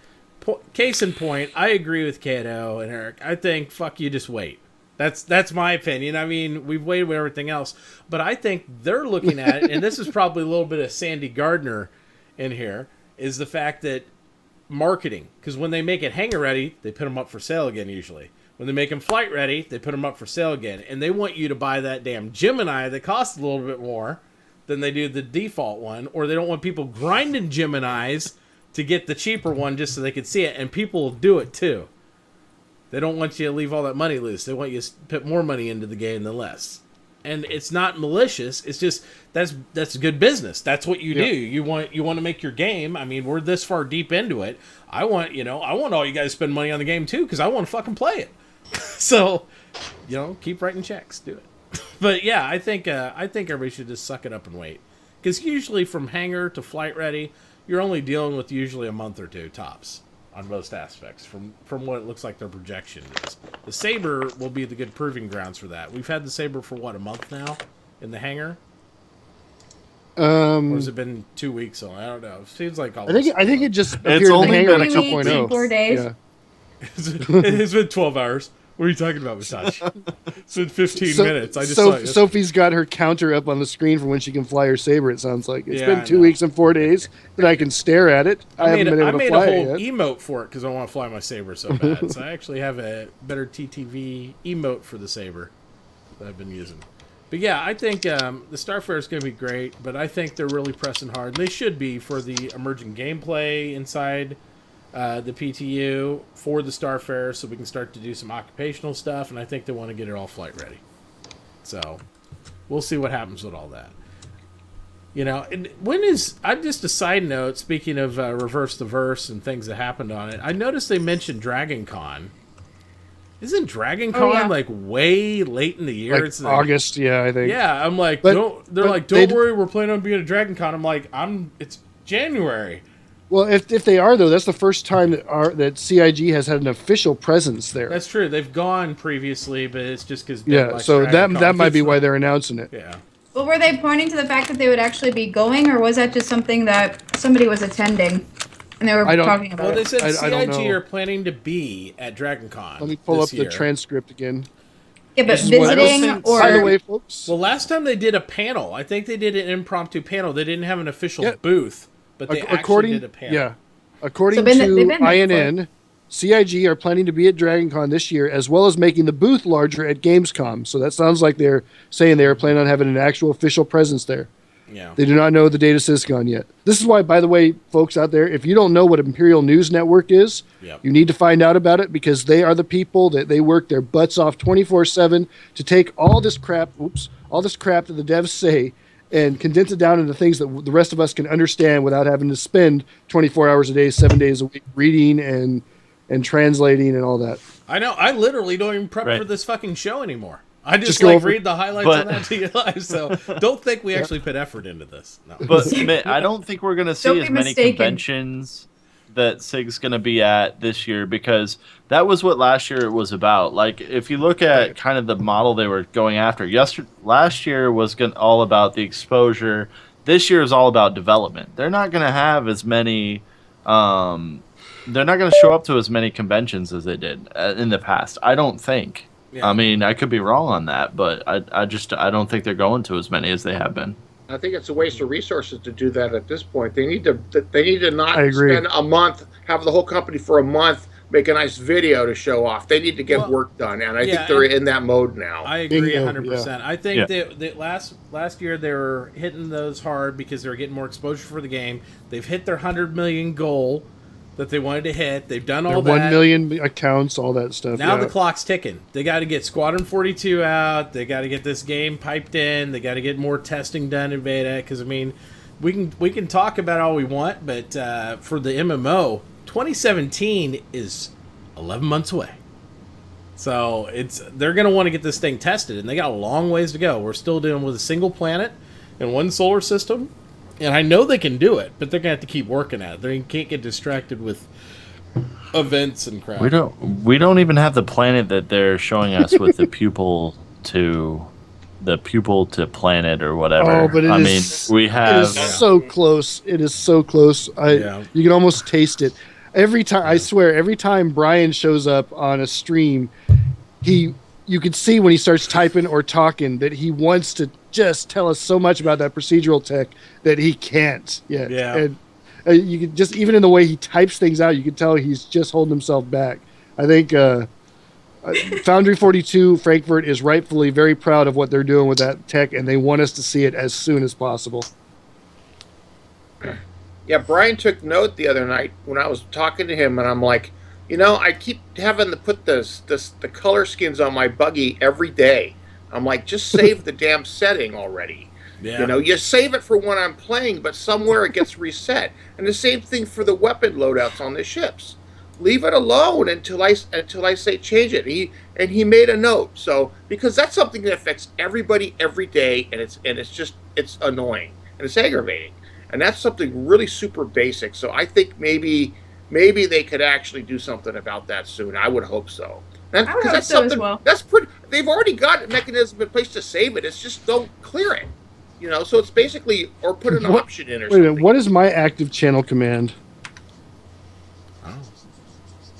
case in point, I agree with Kato and Eric. I think fuck you, just wait. That's my opinion. I mean, we've waited with everything else, but I think they're looking at it, and this is probably a little bit of Sandy Gardner in here, is the fact that marketing, because when they make it hangar ready, they put them up for sale again usually. When they make them flight ready, they put them up for sale again, and they want you to buy that damn Gemini that costs a little bit more than they do the default one, or they don't want people grinding Geminis to get the cheaper one just so they can see it, and people will do it too. They don't want you to leave all that money loose. They want you to put more money into the game than less. And it's not malicious. It's just that's good business. That's what you do. You want to make your game. I mean, we're this far deep into it. I want all you guys to spend money on the game too, because I want to fucking play it. So, keep writing checks. Do it. But yeah, I think everybody should just suck it up and wait. Because usually from hangar to flight ready, you're only dealing with usually a month or two tops on most aspects from what it looks like their projection is. The Saber will be the good proving grounds for that. We've had the Saber for a month now in the hangar? Or has it been 2 weeks? I don't know. It seems like I think it just appeared It's in the only hangar been at a couple 2.0. 4 days. Yeah. It's been 12 hours. What are you talking about, Mitauchi? It's been 15 minutes. I just saw it. Sophie's got her counter up on the screen for when she can fly her Saber, it sounds like. It's Yeah, been I 2 know. weeks and 4 days that I can stare at it. I haven't been able to made fly a it whole yet. emote for it because I want to fly my Saber so bad. So I actually have a better TTV emote for the Saber that I've been using. But yeah, I think the Starfarer is going to be great, but I think they're really pressing hard. They should be for the emerging gameplay inside the PTU for the Starfarer, so we can start to do some occupational stuff, and I think they want to get it all flight ready. So we'll see what happens with all that. And I'm just a side note, speaking of Reverse the Verse and things that happened on it, I noticed they mentioned Dragon Con. Isn't Dragon Con like way late in the year? Like It's August, yeah, I think. Yeah, I'm like, But- don't worry, we're planning on being a Dragon Con. I'm like, it's January. Well, if they are, though, that's the first time that CIG has had an official presence there. That's true. They've gone previously, but it's just because So that might be why they're announcing it. Yeah. Well, were they pointing to the fact that they would actually be going, or was that just something that somebody was attending and they were talking about? Well, they it? said I don't CIG know. are planning to be at Dragon Con. Let me pull up this year. the transcript again. Yeah, but This is what- visiting or By the way, folks, Well, last time they did a panel. I think they did an impromptu panel. They didn't have an official booth, but they actually did a panel. According they've to been there INN, CIG are planning to be at Dragon Con this year, as well as making the booth larger at Gamescom. So that sounds like they're saying they are planning on having an actual official presence there. Yeah. They do not know the date of Syscon yet. This is why, by the way, folks out there, if you don't know what Imperial News Network is, you need to find out about it, because they are the people that they work their butts off 24/7 to take all this crap that the devs say and condense it down into things that the rest of us can understand without having to spend 24 hours a day, 7 days a week reading and translating and all that. I know. I literally don't even prep Right. for this fucking show anymore. I just go over- read the highlights on that to you live. So don't think we actually put effort into this. No. But I don't think we're going to see Don't as be many mistaken. conventions that SIG's going to be at this year, because that was what last year was about. Like, if you look at kind of the model they were going after, last year was all about the exposure. This year is all about development. They're not going to have as many. They're not going to show up to as many conventions as they did in the past. I don't think. Yeah. I mean, I could be wrong on that, but I don't think they're going to as many as they have been. I think it's a waste of resources to do that at this point. They need to not I agree. spend a month, have the whole company for a month, make a nice video to show off. They need to get work done, and I think they're in that mode now. I agree Bingo, 100%. I think that last year they were hitting those hard because they were getting more exposure for the game. They've hit their 100 million goal that they wanted to hit. They've done all that. 1 million accounts, all that stuff. Now the clock's ticking. They got to get Squadron 42 out. They got to get this game piped in. They got to get more testing done in beta. Because I mean, we can talk about all we want, but for the MMO, 2017 is 11 months away. So they're going to want to get this thing tested, and they got a long ways to go. We're still dealing with a single planet and one solar system. And I know they can do it, but they're gonna have to keep working at it. They can't get distracted with events and crap. We don't even have the planet that they're showing us with the pupil to planet or whatever. Oh, but we it have is so close. It is so close. You can almost taste it. Every time, I swear, every time Brian shows up on a stream, you can see when he starts typing or talking that he wants to just tell us so much about that procedural tech that he can't yet. Yeah. And you can just, even in the way he types things out, you can tell he's just holding himself back. I think Foundry 42 Frankfurt is rightfully very proud of what they're doing with that tech, and they want us to see it as soon as possible. Yeah, Brian took note the other night when I was talking to him, and I'm like, I keep having to put the color skins on my buggy every day. I'm like, just save the damn setting already. Yeah. You save it for when I'm playing, but somewhere it gets reset. And the same thing for the weapon loadouts on the ships. Leave it alone until I say change it. He made a note. So because that's something that affects everybody every day, and it's annoying and it's aggravating. And that's something really super basic. So I think maybe they could actually do something about that soon. I would hope so. I would hope so as well. That's pretty. They've already got a mechanism in place to save it. It's just don't clear it. So it's basically, or put an option in or Wait a something. minute, what is my active channel command? Oh.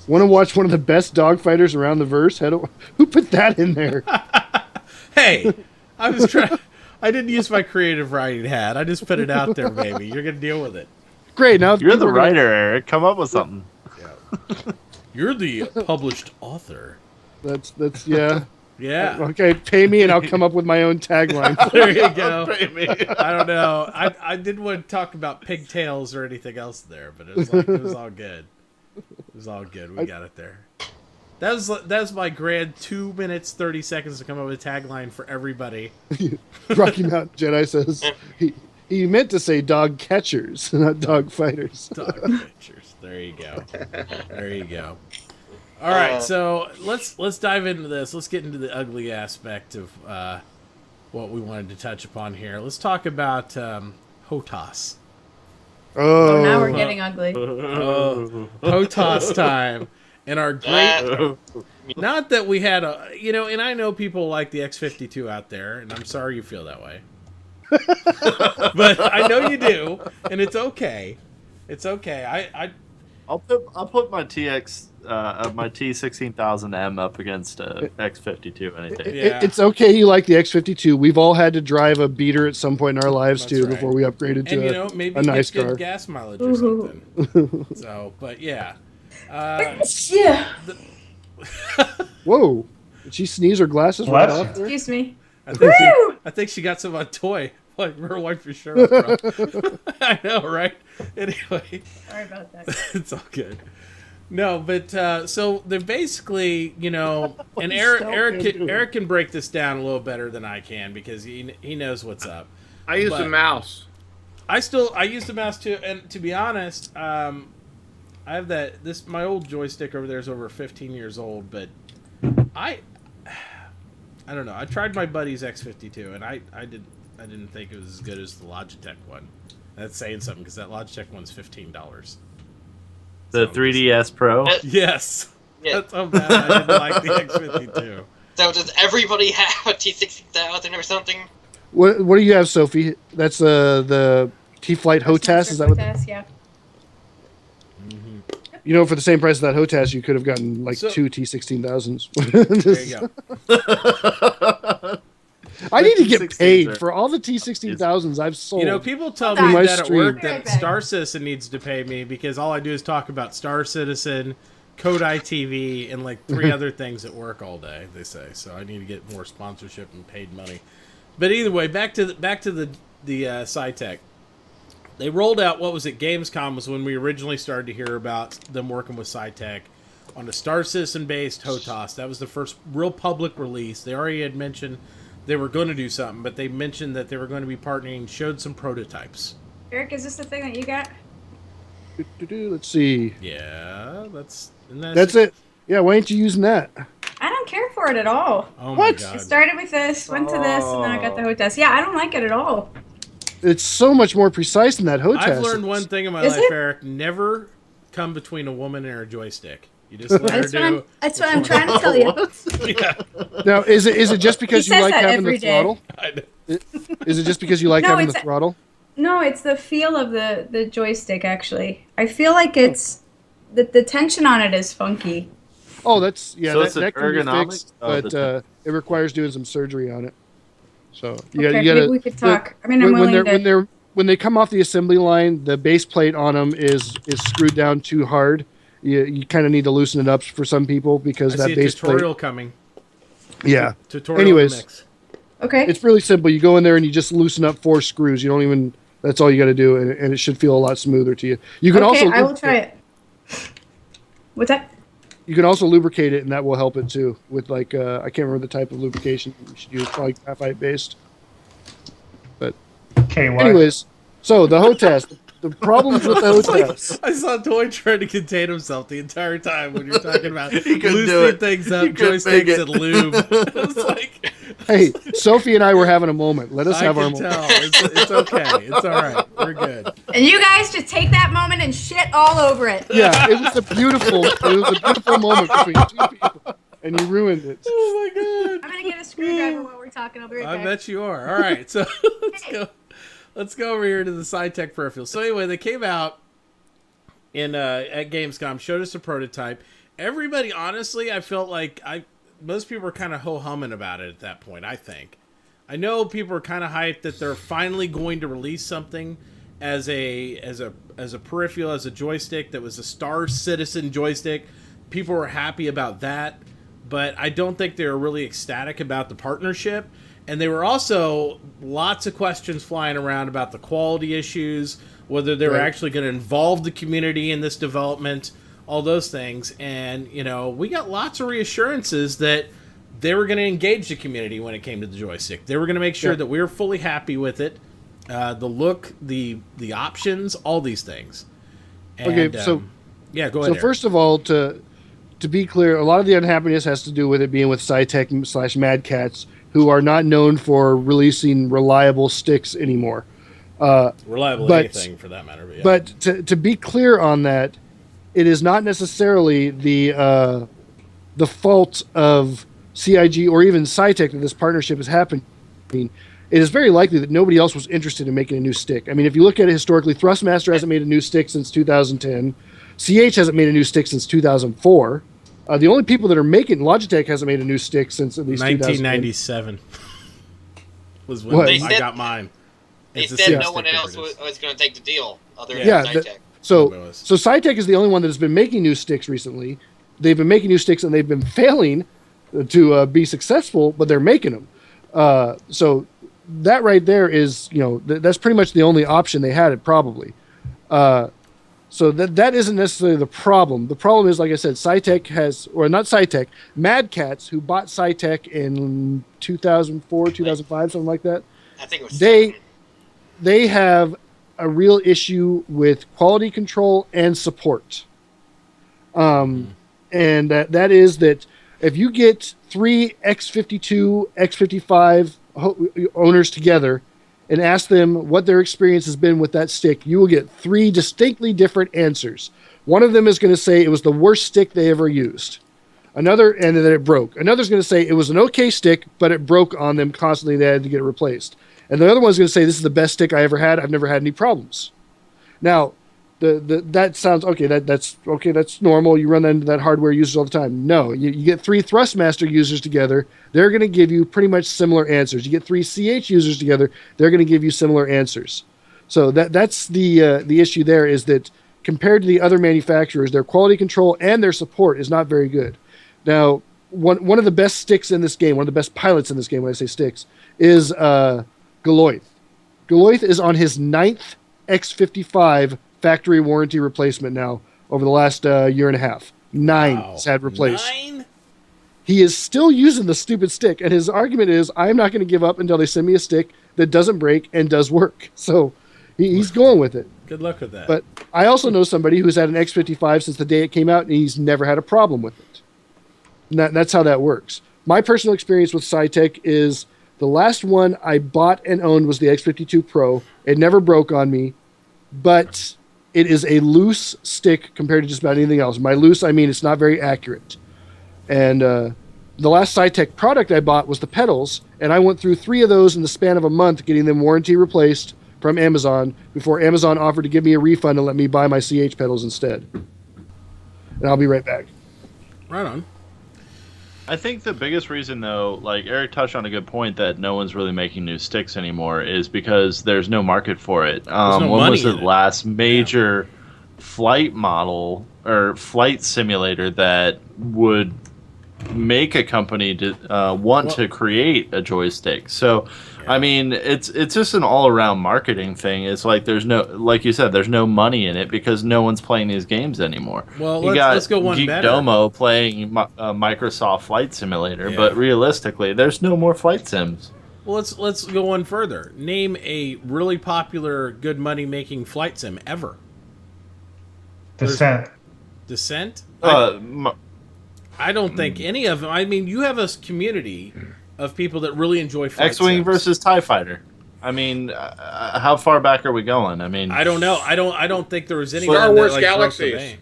Want to watch one of the best dogfighters around the verse? Who put that in there? Hey, I was trying. I didn't use my creative writing hat. I just put it out there, baby. You're gonna deal with it. Great. Now You're the writer, Eric. Come up with something. Yeah. You're the published author. That's yeah. Yeah. Okay, pay me and I'll come up with my own tagline. There you go. I don't know. I didn't want to talk about pigtails or anything else there, but it was all good. It was all good. We got it there. That was my grand 2 minutes 30 seconds to come up with a tagline for everybody. Rocky Mountain Jedi says he meant to say dog catchers, not dog fighters. Dog catchers. There you go. There you go. All right, so let's dive into this. Let's get into the ugly aspect of what we wanted to touch upon here. Let's talk about HOTAS. Oh, now we're getting ugly. HOTAS time. And our great... Not that we had a... and I know people like the X-52 out there, and I'm sorry you feel that way. But I know you do, and it's okay. It's okay. I'll put my my T16000M up against a X-52 any day. Yeah. It's okay you like the X-52. We've all had to drive a beater at some point in our lives, That's too, right. before we upgraded to And, maybe a nice get car. good gas mileage or something. So, but yeah. Yeah. Whoa. Did she sneeze her glasses right Bless off you. there? Excuse me. I think she got some on toy. Like, her wipe your shirt off, bro. I know, right? Anyway. Sorry about that. It's all good. No, but so they're basically, and Eric can break this down a little better than I can because he knows what's up. I use a mouse. I use the mouse too, and to be honest, I have my old joystick over there is over 15 years old, but I don't know. I tried my buddy's X-52, and I didn't think it was as good as the Logitech one. That's saying something because that Logitech one's $15. The 3DS Pro. Yes. Yeah. That's how bad I didn't like the X-52. So does everybody have a T16000 or something? What do you have, Sophie? That's the T-Flight HOTAS? Is that what? HOTAS, yeah. For the same price of that HOTAS, you could have gotten like So- two T16000s. There you go. I need to get T16s paid are- for all the T16000s I've sold. People tell Hold me on. that at Stream. work Be right that back. Star Citizen needs to pay me because all I do is talk about Star Citizen, Kodai TV, and like 3 other things at work all day. They say so. I need to get more sponsorship and paid money. But either way, back to the SciTech. They rolled out what was it? Gamescom was when we originally started to hear about them working with SciTech on a Star Citizen based HOTAS. That was the first real public release. They already had mentioned they were going to do something, but they mentioned that they were going to be partnering, showed some prototypes. Eric, is this the thing that you got? Let's see. Yeah, that's That's it. Yeah, why ain't you using that? I don't care for it at all. Oh What? my I god! started with this, went to this, and then I got the HOTAS. Yeah, I don't like it at all. It's so much more precise than that HOTAS. I've learned one thing in my Is life, it? Eric: never come between a woman and her joystick. You just let her do. That's what I'm trying to tell you. Yeah, Now, is it just because He you says like that having every the day. throttle? I know. Is it just because you like No, having the it's- throttle? No, it's the feel of the joystick, actually. I feel like it's... The tension on it is funky. Oh, that's So it's an that can be ergonomic? fixed, Oh, but the- it requires doing some surgery on it. So you Okay, gotta. maybe we could talk. I mean, I'm willing to... When they come off the assembly line, the base plate on them is screwed down too hard. You kind of need to loosen it up for some people because I that see a base tutorial coming. plate. Yeah, Tutorial Anyways. mix. Okay. it's really simple. You go in there and you just loosen up 4 screws. You don't even. That's all you got to do, and it should feel a lot smoother to you. You can Okay, also. I will try it. What's that? You can also lubricate it, and that will help it too. With I can't remember the type of lubrication you should use, probably graphite based. But KY. anyways, so the HOTAS. The problems with the HOTAS. I saw Toy trying to contain himself the entire time when you're talking about He couldn't do loosening it. things He up, couldn't make joysticks it. and lube. It was like, Hey, Sophie and I were having a moment. Let us I have our can moment. tell. It's okay. It's all right. We're good. And you guys just take that moment and shit all over it. Yeah, it was a beautiful moment between two people, and you ruined it. Oh my god. I'm gonna get a screwdriver while we're talking. I'll be right I back. bet you are. All right, so let's go over here to the SciTech peripherals. So anyway, they came out in at Gamescom, showed us a prototype. Everybody, honestly, I felt like most people were kind of ho-humming about it at that point. I know people are kind of hyped that they're finally going to release something as a peripheral, as a joystick that was a Star Citizen joystick. People were happy about that, but I don't think they were really ecstatic about the partnership. And there were also lots of questions flying around about the quality issues, whether they were actually going to involve the community in this development, all those things. And, we got lots of reassurances that they were going to engage the community when it came to the joystick. They were going to make sure that we were fully happy with it. The look, the options, all these things. And, Okay, so yeah, go ahead. So Eric. first of all, to be clear, a lot of the unhappiness has to do with it being with SciTech / Mad Cats, who are not known for releasing reliable sticks anymore. Reliable anything for that matter. But, yeah. But to be clear on that, it is not necessarily the fault of CIG or even SciTech that this partnership is happening. It is very likely that nobody else was interested in making a new stick. I mean, if you look at it historically, Thrustmaster hasn't made a new stick since 2010. CH hasn't made a new stick since 2004. The only people that are making Logitech hasn't made a new stick since at least 1997 was when What? I got mine. They It's a said no stick one to else produce. was going to take the deal other than Yeah, SciTech. So It was. SciTech is the only one that has been making new sticks recently. They've been making new sticks and they've been failing to be successful, but they're making them. So that right there is, that's pretty much the only option they had. It probably. So that isn't necessarily the problem. The problem is, like I said, SciTech has, or not SciTech, Mad Cats, who bought SciTech in 2004, 2005, something like that. I think it was They have a real issue with quality control and support. And that is that if you get 3 X52, X55 owners together and ask them what their experience has been with that stick, you will get 3 distinctly different answers. One of them is going to say it was the worst stick they ever used. Another, and that it broke. Another's going to say it was an okay stick, but it broke on them constantly. They had to get it replaced. And the other one's going to say this is the best stick I ever had. I've never had any problems. Now, that sounds okay. That's okay. That's normal. You run that into that hardware users all the time. No, you get 3 Thrustmaster users together. They're going to give you pretty much similar answers. You get 3 CH users together. They're going to give you similar answers. So that's the issue there, is that compared to the other manufacturers, their quality control and their support is not very good. Now, one of the best sticks in this game, one of the best pilots in this game, when I say sticks, is Galoith. Galoith is on his 9th X55 factory warranty replacement now over the last year and a half. 9 has had replaced. 9? He is still using the stupid stick, and his argument is, I'm not going to give up until they send me a stick that doesn't break and does work. So he's going with it. Good luck with that. But I also know somebody who's had an X55 since the day it came out, and he's never had a problem with it. And that's how that works. My personal experience with SciTech is the last one I bought and owned was the X52 Pro. It never broke on me, but it is a loose stick compared to just about anything else. By loose, I mean it's not very accurate. And the last SciTech product I bought was the pedals, and I went through 3 of those in the span of a month getting them warranty replaced from Amazon before Amazon offered to give me a refund and let me buy my CH pedals instead. And I'll be right back. Right on. I think the biggest reason, though, like Eric touched on a good point, that no one's really making new sticks anymore is because there's no market for it. no When money was the in it. last major flight model or flight simulator that would make a company to want to create a joystick? So I mean, it's just an all around marketing thing. It's like there's no, like you said, there's no money in it because no one's playing these games anymore. Well, you let's go one Geek better. Domo playing Microsoft Flight Simulator, Yeah. but realistically, there's no more flight sims. Well, let's go one further. Name a really popular, good money making flight sim ever. Descent. Descent? Uh, I don't think any of them. I mean, you have a community of people that really enjoy flight X-wing sims. versus TIE Fighter. I mean, how far back are we going? I mean, I don't know. I don't think there was any Star that, Wars like, broke the Galaxies. bank.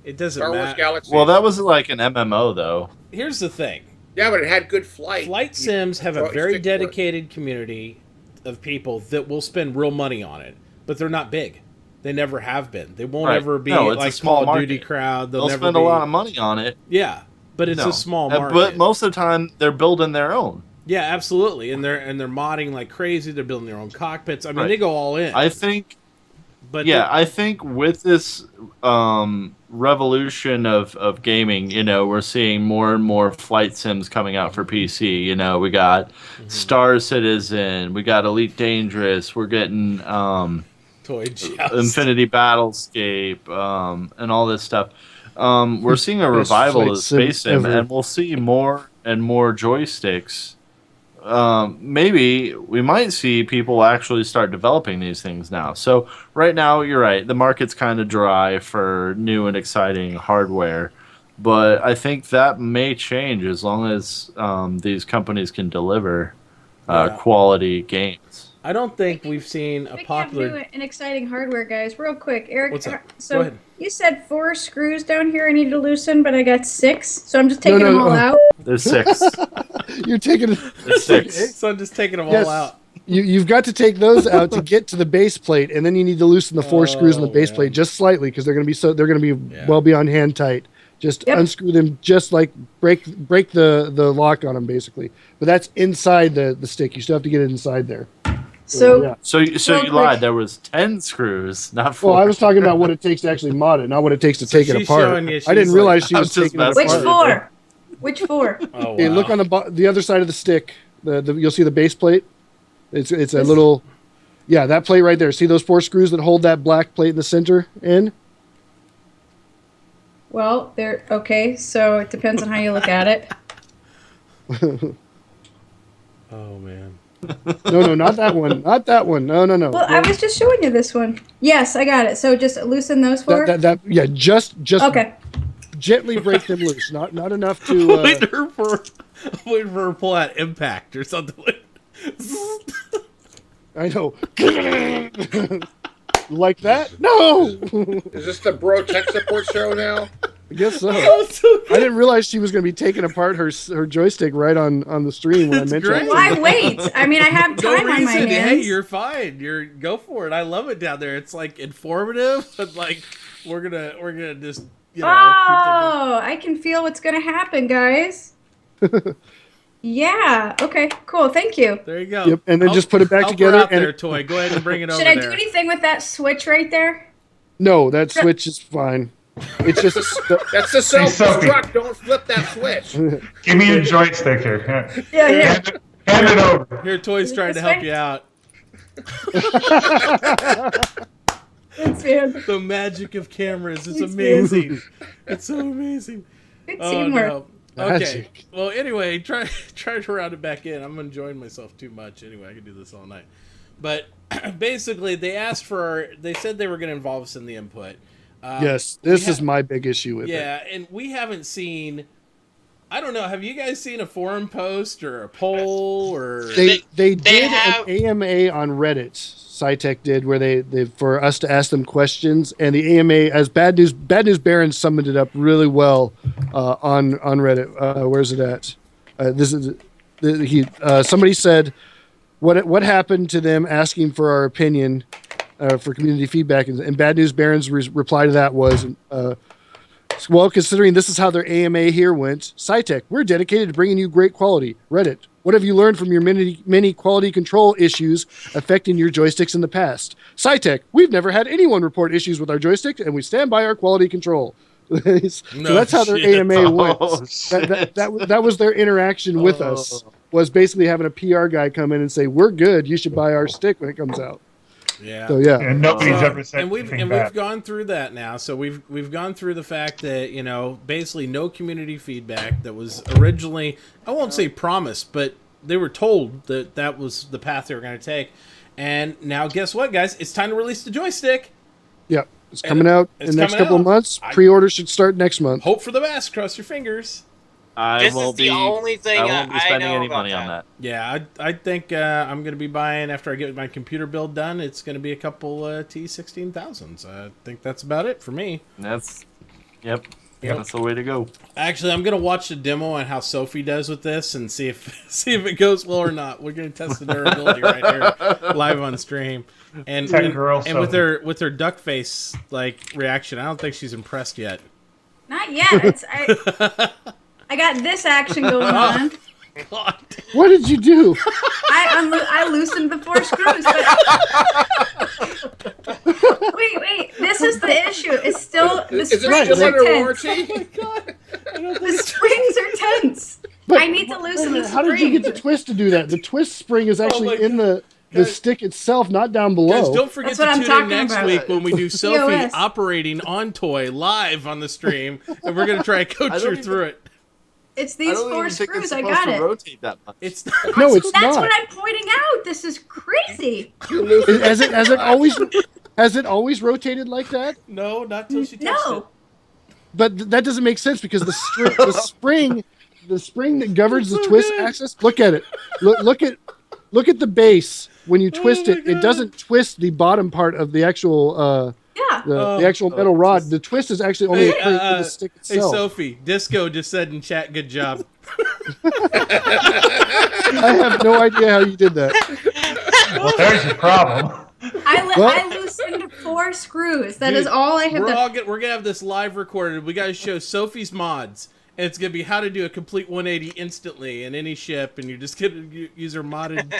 It doesn't Star Wars matter. Galaxy. well, that was like an MMO though. Here's the thing. Yeah, but it had good flight. Flight sims have a Joystick very worked. dedicated community of people that will spend real money on it, but they're not big. They never have been. They won't Right. ever be No, it's a like small Call of Duty market. crowd. They'll never spend be, a lot of money on it. Yeah, but it's No. a small market. But most of the time, they're building their own. Yeah, absolutely, and they're modding like crazy. They're building their own cockpits. I mean, Right. they go all in. I think. But Yeah, I think with this revolution of gaming, we're seeing more and more flight sims coming out for PC. We got Star Citizen, we got Elite Dangerous, we're getting Toy Joust. Infinity Battlescape, and all this stuff. We're seeing a revival of the flight sim space sim, ever. and we'll see more and more joysticks. Maybe we might see people actually start developing these things now. So right now, you're right. The market's kind of dry for new and exciting hardware, but I think that may change as long as these companies can deliver Yeah. quality games. I don't think we've seen a Speaking popular. of new and exciting hardware, guys, real quick, Eric. What's up? So Go ahead. you said 4 screws down here I need to loosen, but I got 6, so I'm just taking No, them no, all no. out. There's 6. You're taking There's 6. So I'm just taking them Yes. all out. you've got to take those out to get to the base plate, and then you need to loosen the 4 screws in the base man. plate just slightly because they're going to be Yeah. well beyond hand tight. Just Yep. unscrew them, just like break the lock on them basically. But that's inside the stick. You still have to get it inside there. So yeah. So Real you quick. lied. There was 10 screws, not 4. Well, I was talking about what it takes to actually mod it, not what it takes to So take it she's apart. showing you I didn't she's realize like- she I'm was just taking it messing which with apart. you. 4? Which 4? Oh, wow. Hey, look on the other side of the stick. You'll see the base plate. It's a This- little, yeah, that plate right there. See those 4 screws that hold that black plate in the center in? Well, they're okay. So it depends on how you look at it. Oh man. No, not that one. Not that one. No. Well, I was just showing you this one. Yes, I got it. So just loosen those 4. Yeah, just Okay. gently break them loose. Not enough to. Waiting for her to pull out impact or something. I know. Like that? No. Is this the Bro Tech Support show now? I guess so. I didn't realize she was going to be taking apart her joystick right on the stream when It's I mentioned great. it. Why wait? I mean, I have No time on my reason. hands. Hey, you're fine. Go for it. I love it down there. It's like informative, but like we're gonna just keep Oh, I can feel what's going to happen, guys. Yeah. Okay. Cool. Thank you. there you go. Yep, and then just put it back help together Her out and- there, Toy. Go ahead and bring it over Should I there. do anything with that switch right there? No, that switch is fine. It's just That's the Sophie. self-destruct. Don't flip that switch. Give me your joystick here. Yeah. Hand it over. Here, Toy's trying to This help way? you out. Thanks, man. The magic of cameras is Thanks, amazing. It's so amazing. Good Oh teamwork. no. Okay. Magic. Well, anyway, try to round it back in. I'm enjoying myself too much. Anyway, I could do this all night. But basically, they said they were going to involve us in the input. yes, this we is my big issue with it. Yeah, and we haven't seen. I don't know. Have you guys seen a forum post or a poll or? They did have- an AMA on Reddit. SciTech did where they for us to ask them questions, and the AMA as Bad News Baron summed it up really well on Reddit. Where's it at? Somebody said what happened to them asking for our opinion for community feedback, and Bad News Baron's reply to that was. Well, considering this is how their AMA here went, SciTech, we're dedicated to bringing you great quality. Reddit, what have you learned from your many quality control issues affecting your joysticks in the past? SciTech, we've never had anyone report issues with our joysticks, and we stand by our quality control. So No that's how their shit. AMA went. Oh, shit. That was their interaction with us. was basically having a PR guy come in and say, "We're good. You should buy our stick when it comes out." Yeah. So yeah, And nobody's ever said we've anything back. we've gone through that now. So we've gone through the fact that, you know, basically no community feedback that was originally, I won't say promised, but they were told that that was the path they were going to take. And now guess what, guys? It's time to release the joystick. yeah, it's coming out in it's the next coming couple of out. months. Pre-order should start next month. Hope for the best. Cross your fingers. I This won't is the only thing I won't be I spending know any about money on that. that. Yeah, I think I'm going to be buying, after I get my computer build done, it's going to be a couple T16,000s. I think that's about it for me. Yep. That's the way to go. Actually, I'm going to watch the demo on how Sophie does with this and see if it goes well or not. We're going to test the durability right here live on stream. And Tech girl and with Sophie. her duck face reaction, I don't think she's impressed yet. Not yet. I got this action going on. God. What did you do? I loosened the 4 screws. But... wait. This is the issue. It's still the Is it springs still are under tense. warranty? God. The springs are tense. But- I need to loosen the springs. How did you get the twist to do that? The twist spring is actually my in the Guys- stick itself, not down Guys, below. don't forget That's what to I'm tune in talking next about. week when we do Sophie POS. operating on toy live on the stream, and we're going to try and coach her through it. It's I these don't 4 even think it's screws. I supposed got to it. rotate that much. It's No, it's That's not. what I'm pointing out. This is crazy. Has it always rotated like that? no, not till she touched it. No. But that doesn't make sense because the spring that governs the so twist good. axis. Look at it. Look at the base. When you twist my it, it God. doesn't twist the bottom part of the actual Yeah. the actual metal rod. The twist is actually only occurring in the stick Hey, itself. Sophie, Disco just said in chat, good job. I have no idea how you did that. Well, there's your problem. I loosened 4 screws. That is Dude, all I have we're done. going to have this live recorded. We got to show Sophie's mods. And it's going to be how to do a complete 180 instantly in any ship. And you're just going to use her modded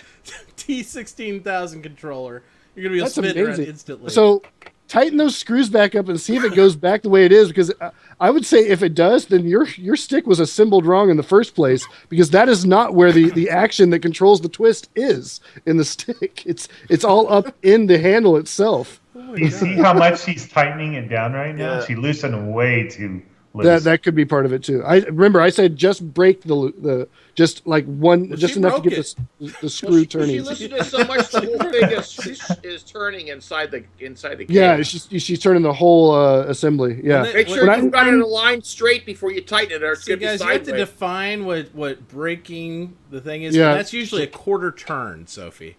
T16,000 controller. You're going to be able to That's spin around amazing. instantly. So tighten those screws back up and see if it goes back the way it is. Because I would say if it does, then your stick was assembled wrong in the first place. Because that is not where the action that controls the twist is in the stick. It's all up in the handle itself. Oh Do you see how much she's tightening it down right now? Yeah. She loosened way too loose. That could be part of it too. I said just break the just like one, Well, just she enough to broke get the screw turning. She loosened it so much the whole thing is turning inside the cage. Yeah, she's turning the whole assembly. Yeah. When Make When sure I- you've got it aligned straight before you tighten it, or it's See, going to be guys, you have to sideways. define what breaking the thing is. Yeah. And that's usually a quarter turn, Sophie.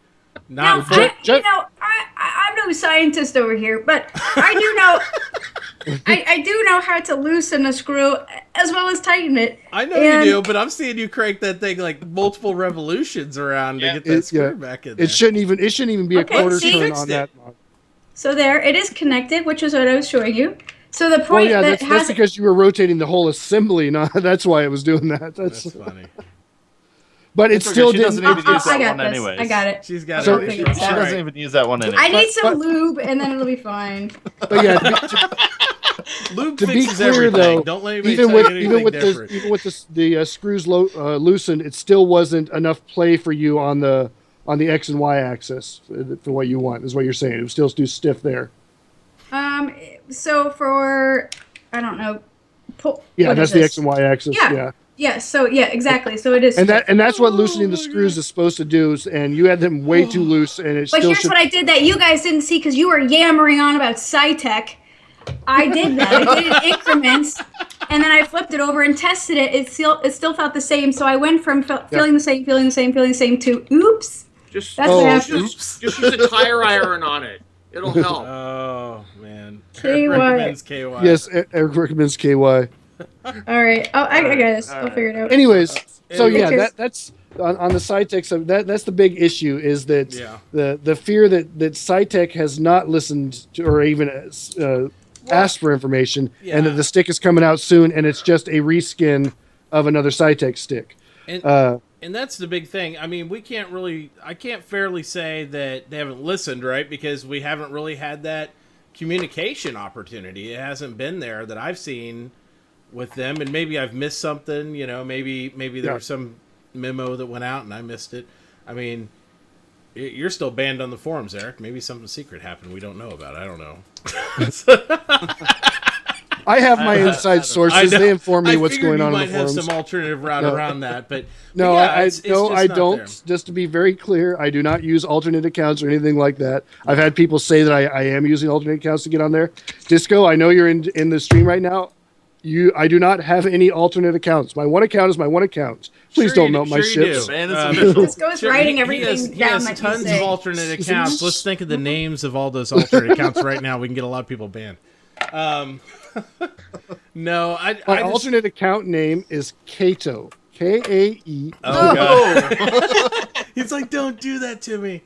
Now, Not I'm no scientist over here, but I do know, I do know how to loosen a screw as well as tighten it. I know And- you do, but I'm seeing you crank that thing like multiple revolutions around to get that screw back in there. It shouldn't even be a Okay, quarter see? turn Fixed on it. that. So there, it is connected, which is what I was showing you. So the point Well, yeah, that that's has because you were rotating the whole assembly. Not that's why it was doing that. That's funny. But it It's okay, still she didn't. doesn't even use I that got one this. anyways. I got it. She's got So- it. She She All doesn't right. even use that one anyway. I need But- some lube, and then it'll be fine. But yeah, Lube to be fixes clear everything. though, Don't let anybody even tell with you anything different. the screws loosened, it still wasn't enough play for you on the X and Y axis for what you want. Is what you're saying? It was still too stiff there. So for I don't know. Yeah, what that's is the this? X and Y axis. Yeah. Yeah. So yeah, exactly. So it is. And that's what Oh loosening the my screws God. is supposed to do. And you had them way too loose, and it But still here's should. what I did that you guys didn't see because you were yammering on about SciTech. I did that. I did it in increments, and then I flipped it over and tested it. It still felt the same. So I went from feeling the same to oops. Just, That's what happened. just use a tire iron on it. It'll help. Oh man. KY. Recommends KY. Yes, Eric recommends KY. All right. Oh, I got this. I'll figure it out. Anyways, so yeah, Pictures. that's on the SciTech. So that's the big issue is that Yeah. the fear that SciTech has not listened to or even asked for information, and that Yeah. the stick is coming out soon, and it's just a reskin of another SciTech stick. And that's the big thing. I mean, I can't fairly say that they haven't listened, right? Because we haven't really had that communication opportunity. It hasn't been there that I've seen with them, and maybe I've missed something. You know, maybe there was some memo that went out and I missed it. I mean, you're still banned on the forums, Eric. Maybe something secret happened we don't know about. I don't know. I have my inside sources. They inform me what's going on in the forums. You might have some alternative route around that, but no, yeah, I it's no, just I not don't. there. Just to be very clear, I do not use alternate accounts or anything like that. I've had people say that I am using alternate accounts to get on there. Disco, I know you're in the stream right now. I do not have any alternate accounts. My one account is my one account. Please don't melt my ships. Disco's writing everything he down has that tons you say. of alternate accounts. Let's think of the names of all those alternate accounts right now. We can get a lot of people banned. No, my alternate account name is Kato. Kae. Oh, God. He's like, don't do that to me.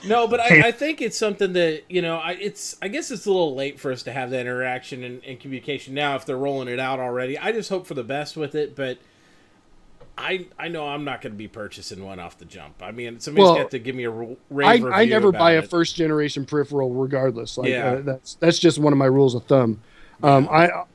No, but I think it's something that, I guess it's a little late for us to have that interaction and communication now if they're rolling it out already. I just hope for the best with it, but I know I'm not going to be purchasing one off the jump. I mean, somebody's got to give me a rave review. I never buy a it. first generation peripheral regardless. Yeah. That's just one of my rules of thumb. I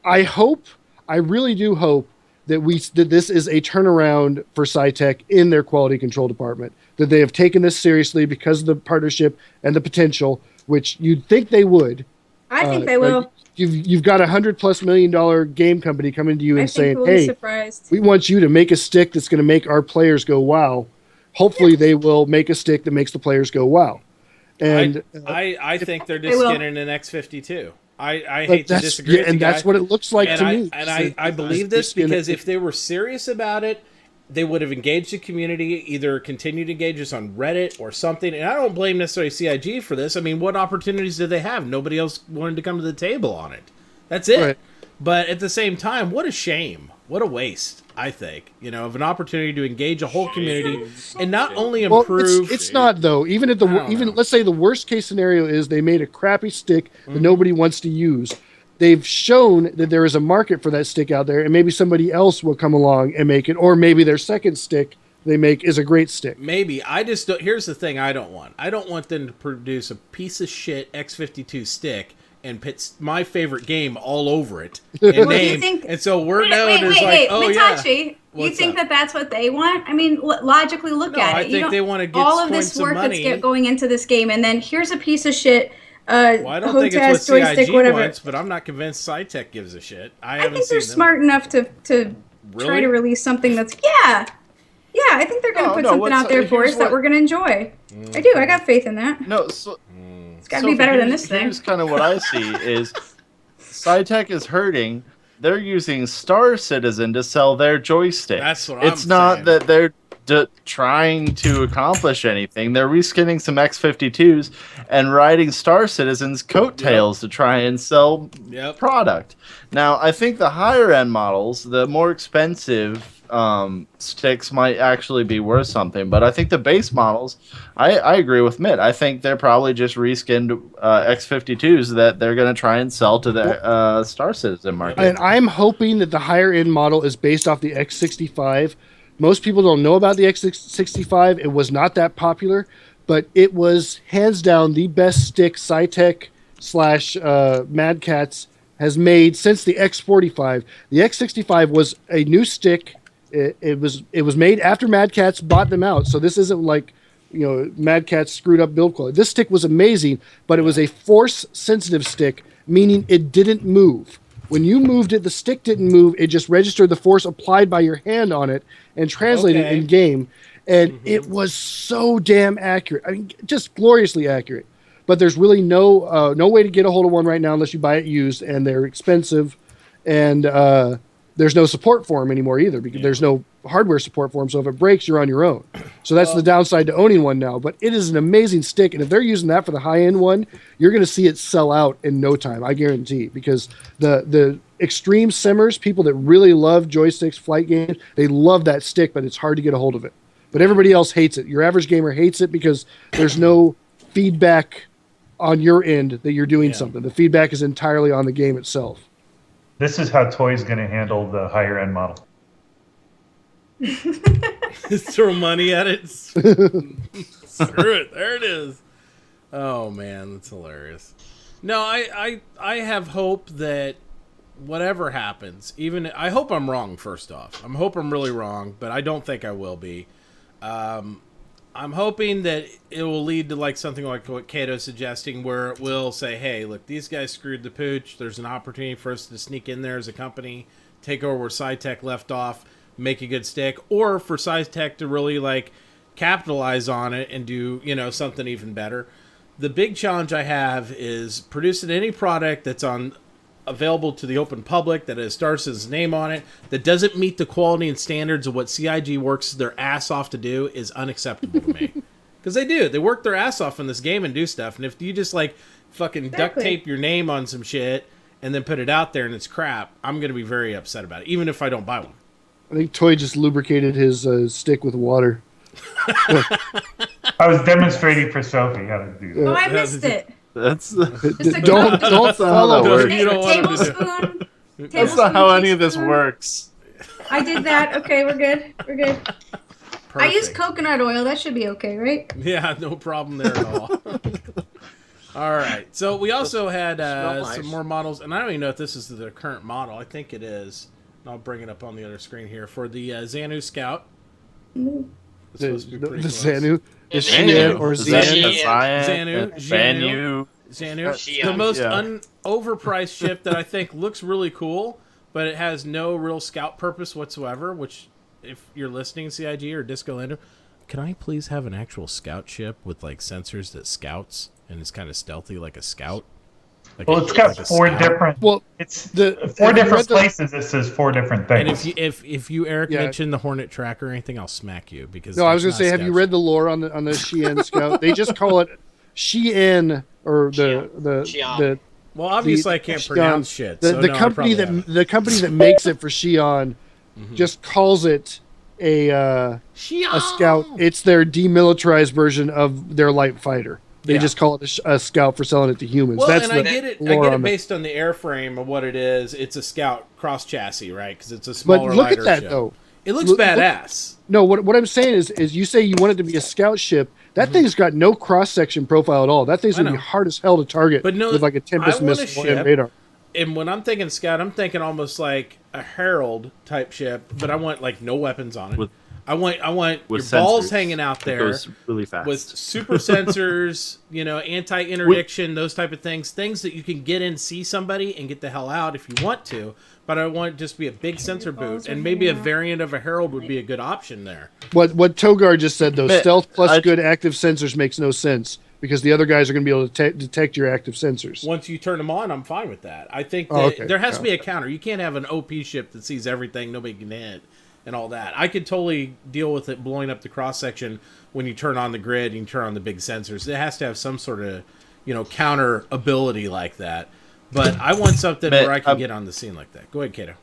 really do hope that this is a turnaround for SciTech in their quality control department, that they have taken this seriously because of the partnership and the potential, which you'd think they would. I think they will. You've got $100+ million game company coming to you and saying, we'll "Hey, be surprised. we want you to make a stick that's going to make our players go wow." Hopefully, they will make a stick that makes the players go wow. And I think they're just getting an X52. I hate to disagree with you, and that's what it looks like to me. And I believe this because if they were serious about it, they would have engaged the community, either continued to engage us on Reddit or something. And I don't blame necessarily CIG for this. I mean, what opportunities did they have? Nobody else wanted to come to the table on it. That's it. Right. But at the same time, what a shame. What a waste, I think, of an opportunity to engage a whole community and not only improve. It's not though. Even let's say the worst case scenario is they made a crappy stick that nobody wants to use. They've shown that there is a market for that stick out there, and maybe somebody else will come along and make it, or maybe their second stick they make is a great stick. Maybe. I just don't. Here's the thing I don't want. I don't want them to produce a piece of shit X52 stick and put my favorite game all over it and so we're known as like, oh Mitauchi, yeah. You think that's what they want? I mean, logically look at it. I think they want to get all of this work that's going into this game, and then here's a piece of shit. Well, I don't think it's what Joystick, CIG whatever. wants, but I'm not convinced SciTech gives a shit. I think they're smart enough to try to release something that's I think they're going to put something out there for us that we're going to enjoy. I do. I got faith in that. No, it's got to be better than this thing. Here's kind of what I see is SciTech is hurting. They're using Star Citizen to sell their joystick. That's what I'm saying. It's not that they're trying to accomplish anything. They're reskinning some X52s and riding Star Citizen's coattails to try and sell product. Now, I think the higher end models, the more expensive sticks might actually be worth something, but I think the base models, I agree with Mitt. I think they're probably just reskinned X52s that they're going to try and sell to the Star Citizen market. And I'm hoping that the higher end model is based off the X65. Most people don't know about the X65. It was not that popular, but it was hands down the best stick SciTech / Mad Catz has made since the X45. The X65 was a new stick. It was made after Mad Catz bought them out. So this isn't like, Mad Catz screwed up build quality. This stick was amazing, but it was a force sensitive stick, meaning it didn't move. When you moved it, the stick didn't move. It just registered the force applied by your hand on it and translated it in game. And it was so damn accurate. I mean, just gloriously accurate. But there's really no way to get a hold of one right now unless you buy it used, and they're expensive. And there's no support for them anymore either, because there's no hardware support for them. So if it breaks, you're on your own. So that's the downside to owning one now. But it is an amazing stick, and if they're using that for the high-end one, you're going to see it sell out in no time, I guarantee. Because the extreme simmers, people that really love joysticks, flight games, they love that stick, but it's hard to get a hold of it. But everybody else hates it. Your average gamer hates it because there's no feedback on your end that you're doing something. The feedback is entirely on the game itself. This is how Toy's going to handle the higher end model. Throw money at it. Screw it. There it is. Oh man, that's hilarious. No, I have hope that whatever happens, even I hope I'm wrong. First off, I hope I'm really wrong, but I don't think I will be. I'm hoping that it will lead to like something like what Cato's suggesting, where it will say, "Hey, look, these guys screwed the pooch. There's an opportunity for us to sneak in there as a company, take over where SciTech left off, make a good stick, or for SciTech to really like capitalize on it and do something even better." The big challenge I have is producing any product that's available to the open public that has Star's name on it that doesn't meet the quality and standards of what CIG works their ass off to do is unacceptable to me. Because they work their ass off in this game and do stuff, and if you just like fucking duct tape your name on some shit and then put it out there and it's crap, I'm going to be very upset about it, even if I don't buy one. I think Toy just lubricated his stick with water. I was demonstrating for Sophie how to do that. Oh, I missed it. That's Don't follow works. her. You don't want him to do. Tablespoon. that's not how any of this works. I did that. Okay, we're good. We're good. I use Perfect. coconut oil. That should be okay, right? Yeah, no problem there at all. All right. So we also had Smell nice. some more models, and I don't even know if this is the current model. I think it is. And I'll bring it up on the other screen here for the Xanu Scout. It's The supposed to be pretty close. Xanu. The Is Xian or Is that Xian? Xanu. Xanu. Xanu. The most Yeah. overpriced ship that I think looks really cool, but it has no real scout purpose whatsoever, which, if you're listening, CIG or Disco Lando, can I please have an actual scout ship with, like, sensors that scouts and is kind of stealthy like a scout? Like Well, it's got like a four scout? different. Well, It's the- four have you different read the- places. It says four different And things. if you Eric Yeah. mention the Hornet tracker or anything, I'll smack you because No, I was that's gonna say, not have you scout read the lore on the Xian Scout? They just call it Xian or the Xian. Well, obviously I can't pronounce shit. So The no, I company probably haven't. the company that makes it for Xian just calls it a scout. It's their demilitarized version of their light fighter. They Yeah. just call it a scout for selling it to humans. Well, That's and I the get it. I lore get on it the- based on the airframe of what it is. It's a Scout cross chassis, right? Because it's a smaller, But look lighter at that ship. though. It looks Look- badass. No, what I'm saying is you say you want it to be a scout ship. That thing's got no cross section profile at all. That thing's I gonna be know. hard as hell to target But no, with like a Tempest I want a missile ship- and radar. And when I'm thinking Scout, I'm thinking almost like a Herald type ship, but I want like no weapons on it. With- I want your with balls sensors. hanging out It there goes really fast. with super sensors, anti-interdiction, those type of things that you can get in, see somebody, and get the hell out if you want to. But I want it just to be a big sensor boot, and maybe a variant of a Herald would be a good option there. What Togar just said though, Man, stealth plus I- good active sensors makes no sense because the other guys are going to be able to detect your active sensors. Once you turn them on, I'm fine with that. I think that Oh, okay. there has to be a counter. You can't have an OP ship that sees everything, nobody can hit, and all that. I could totally deal with it blowing up the cross section when you turn on the grid and you turn on the big sensors. It has to have some sort of, counter ability like that. But I want something Man, where I can get on the scene like that. Go ahead, Kato.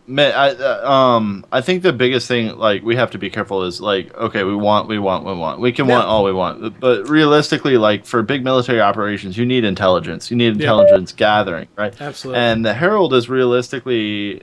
Man, I think the biggest thing, like, we have to be careful is, like, okay, we can want all we want, but realistically, like, for big military operations, you need intelligence. You need intelligence gathering, right? Absolutely. And the Herald is realistically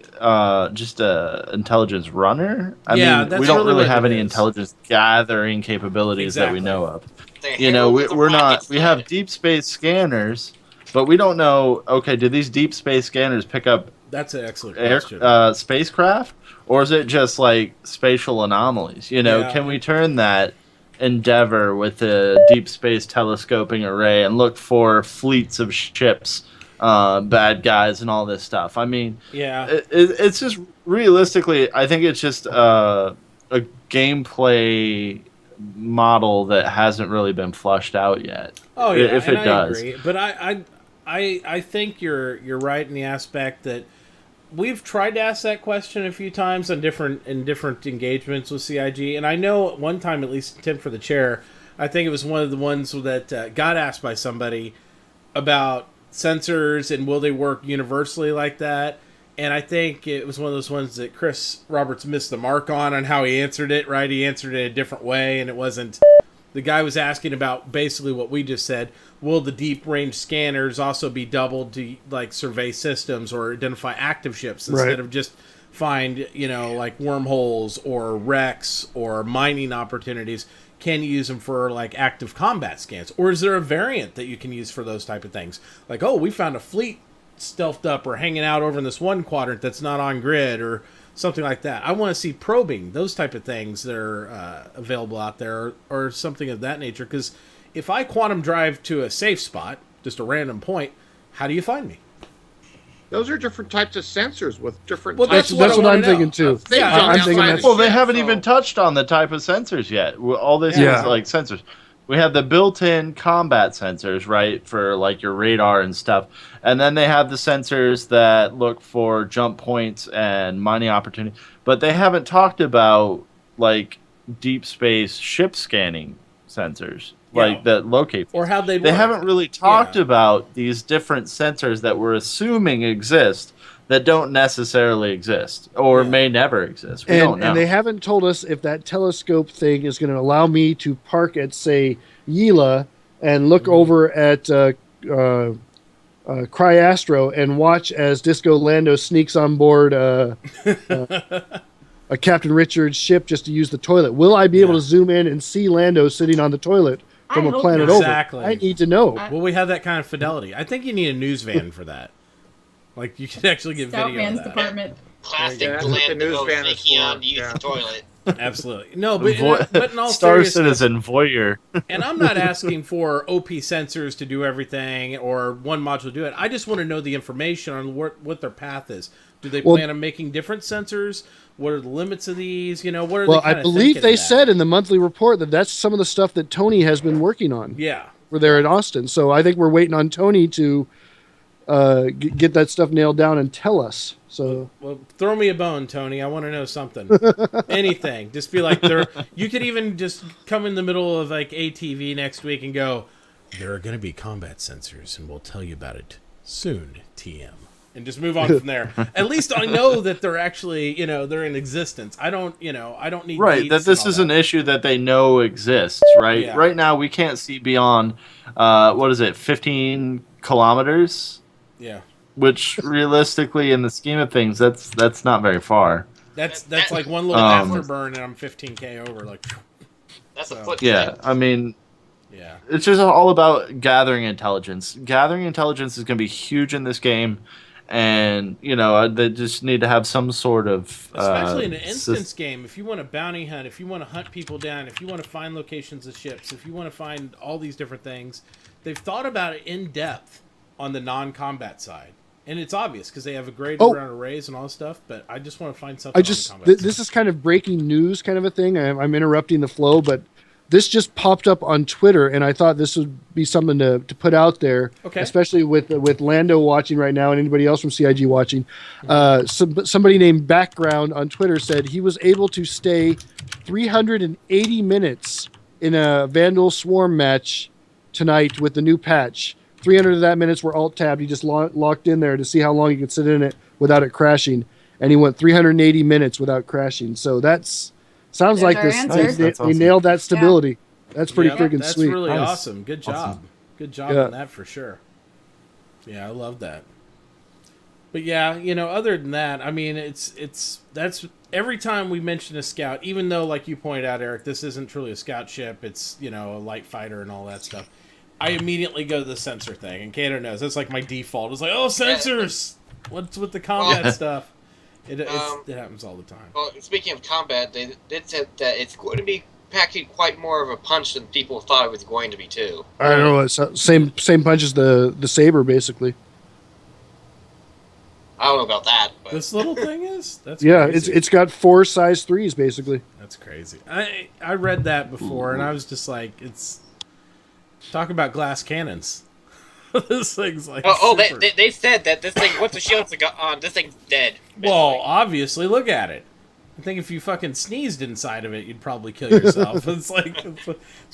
just a intelligence runner. I mean, that's we don't really really what have it any is. intelligence gathering capabilities that we Exactly. know of. The You know, Herald with we're the not. rockets We on have it. deep space scanners, but we don't know. Okay, do these deep space scanners pick up That's an excellent question. spacecraft, or is it just like spatial anomalies? Yeah. Can we turn that endeavor with a deep space telescoping array and look for fleets of ships, bad guys, and all this stuff? I mean, Yeah. it's just realistically, I think it's just a gameplay model that hasn't really been flushed out yet. Oh yeah, if and it does. I agree. But I think you're right in the aspect that we've tried to ask that question a few times in different engagements with CIG, and I know at one time, at least Tim for the Chair, I think it was one of the ones that got asked by somebody about sensors and will they work universally like that. And I think it was one of those ones that Chris Roberts missed the mark on how he answered it, right? He answered it a different way, and it wasn't... The guy was asking about basically what we just said. Will the deep range scanners also be doubled to like survey systems or identify active ships instead Right. of just find, like wormholes or wrecks or mining opportunities? Can you use them for like active combat scans? Or is there a variant that you can use for those type of things? Like, oh, we found a fleet stealthed up or hanging out over in this one quadrant that's not on grid or something like that. I want to see probing, those type of things that are available out there, or something of that nature. Because if I quantum drive to a safe spot, just a random point, how do you find me? Those are different types of sensors with different. Well, types that's That's what I'm thinking too. Yeah, I'm thinking outside that's- the Well, they ship, haven't so- even touched on the type of sensors yet. All they say Yeah. is like sensors. We have the built-in combat sensors, right, for like your radar and stuff, and then they have the sensors that look for jump points and mining opportunity. But they haven't talked about like deep space ship scanning sensors, like that locate. Or how they They work. haven't really talked about these different sensors that we're assuming exist that don't necessarily exist or may never exist. We don't know. And they haven't told us if that telescope thing is going to allow me to park at, say, Yila and look over at Cryastro and watch as Disco Lando sneaks on board a Captain Richard's ship just to use the toilet. Will I be able to zoom in and see Lando sitting on the toilet from I a hope planet not. Exactly. over? I need to know. Will we have that kind of fidelity? I think you need a news van for that. Like, you could actually get video of Stoutman's that. department. Plastic Yeah, that's what the news Lando van is sneaking on for, to use yeah. the toilet. Absolutely. No, but in all Star seriousness, Citizen Voyeur. and I'm not asking for OP sensors to do everything or one module to do it. I just want to know the information on what their path is. Do they plan on making different sensors? What are the limits of these? You know, what are Well, they kind I of believe thinking they of that? said in the monthly report that that's some of the stuff that Tony has been working on. Yeah. We're there in Austin. So I think we're waiting on Tony to get that stuff nailed down and tell us. So Well, throw me a bone, Tony. I want to know something. Anything. Just be like, you could even just come in the middle of like ATV next week and go, there are going to be combat sensors, and we'll tell you about it soon, TM. And just move on from there. At least I know that they're actually, they're in existence. I don't need Right, dates that this and all is an that. issue that they know exists, right? Yeah. Right now, we can't see beyond, 15 kilometers? Yeah. Which, realistically, in the scheme of things, that's not very far. That's like one little afterburn, and I'm 15K over. Like, That's a foot. Yeah, I mean, yeah. it's just all about gathering intelligence. Gathering intelligence is going to be huge in this game, and, they just need to have some sort of... Especially in an instance game, if you want to bounty hunt, if you want to hunt people down, if you want to find locations of ships, if you want to find all these different things, they've thought about it in depth on the non-combat side. And it's obvious because they have a grade around arrays and all this stuff, but I just want to find something on the combat this side. is kind of breaking news kind of a thing. I'm interrupting the flow, but this just popped up on Twitter, and I thought this would be something to put out there, especially with Lando watching right now and anybody else from CIG watching. Somebody named Background on Twitter said he was able to stay 380 minutes in a Vandal Swarm match tonight with the new patch. 300 of that minutes were alt-tabbed. He just locked in there to see how long he could sit in it without it crashing, and he went 380 minutes without crashing. So sounds like our answer. Nice, that's they awesome. nailed that stability. That's pretty Yeah, freaking that's sweet. really Nice. awesome. Good job. Awesome. Good job Yeah. on that for sure. Yeah, I love that. But yeah, other than that, I mean, that's every time we mention a scout, even though, like you pointed out, Eric, this isn't truly a scout ship. It's, a light fighter and all that stuff. I immediately go to the sensor thing, and Kato knows. That's like my default. It's like, oh, sensors! What's with the combat stuff? It happens all the time. Well, speaking of combat, they did say that it's going to be packing quite more of a punch than people thought it was going to be, too. I don't know. It's same punch as the saber, basically. I don't know about that, but This little thing is? That's Yeah, crazy. it's got 4 size 3s, basically. That's crazy. I read that before, and I was just like, it's... Talk about glass cannons. This thing's like super. they said that this thing, once the shields are on, this thing's dead. Well, obviously, look at it. I think if you fucking sneezed inside of it, you'd probably kill yourself. It's like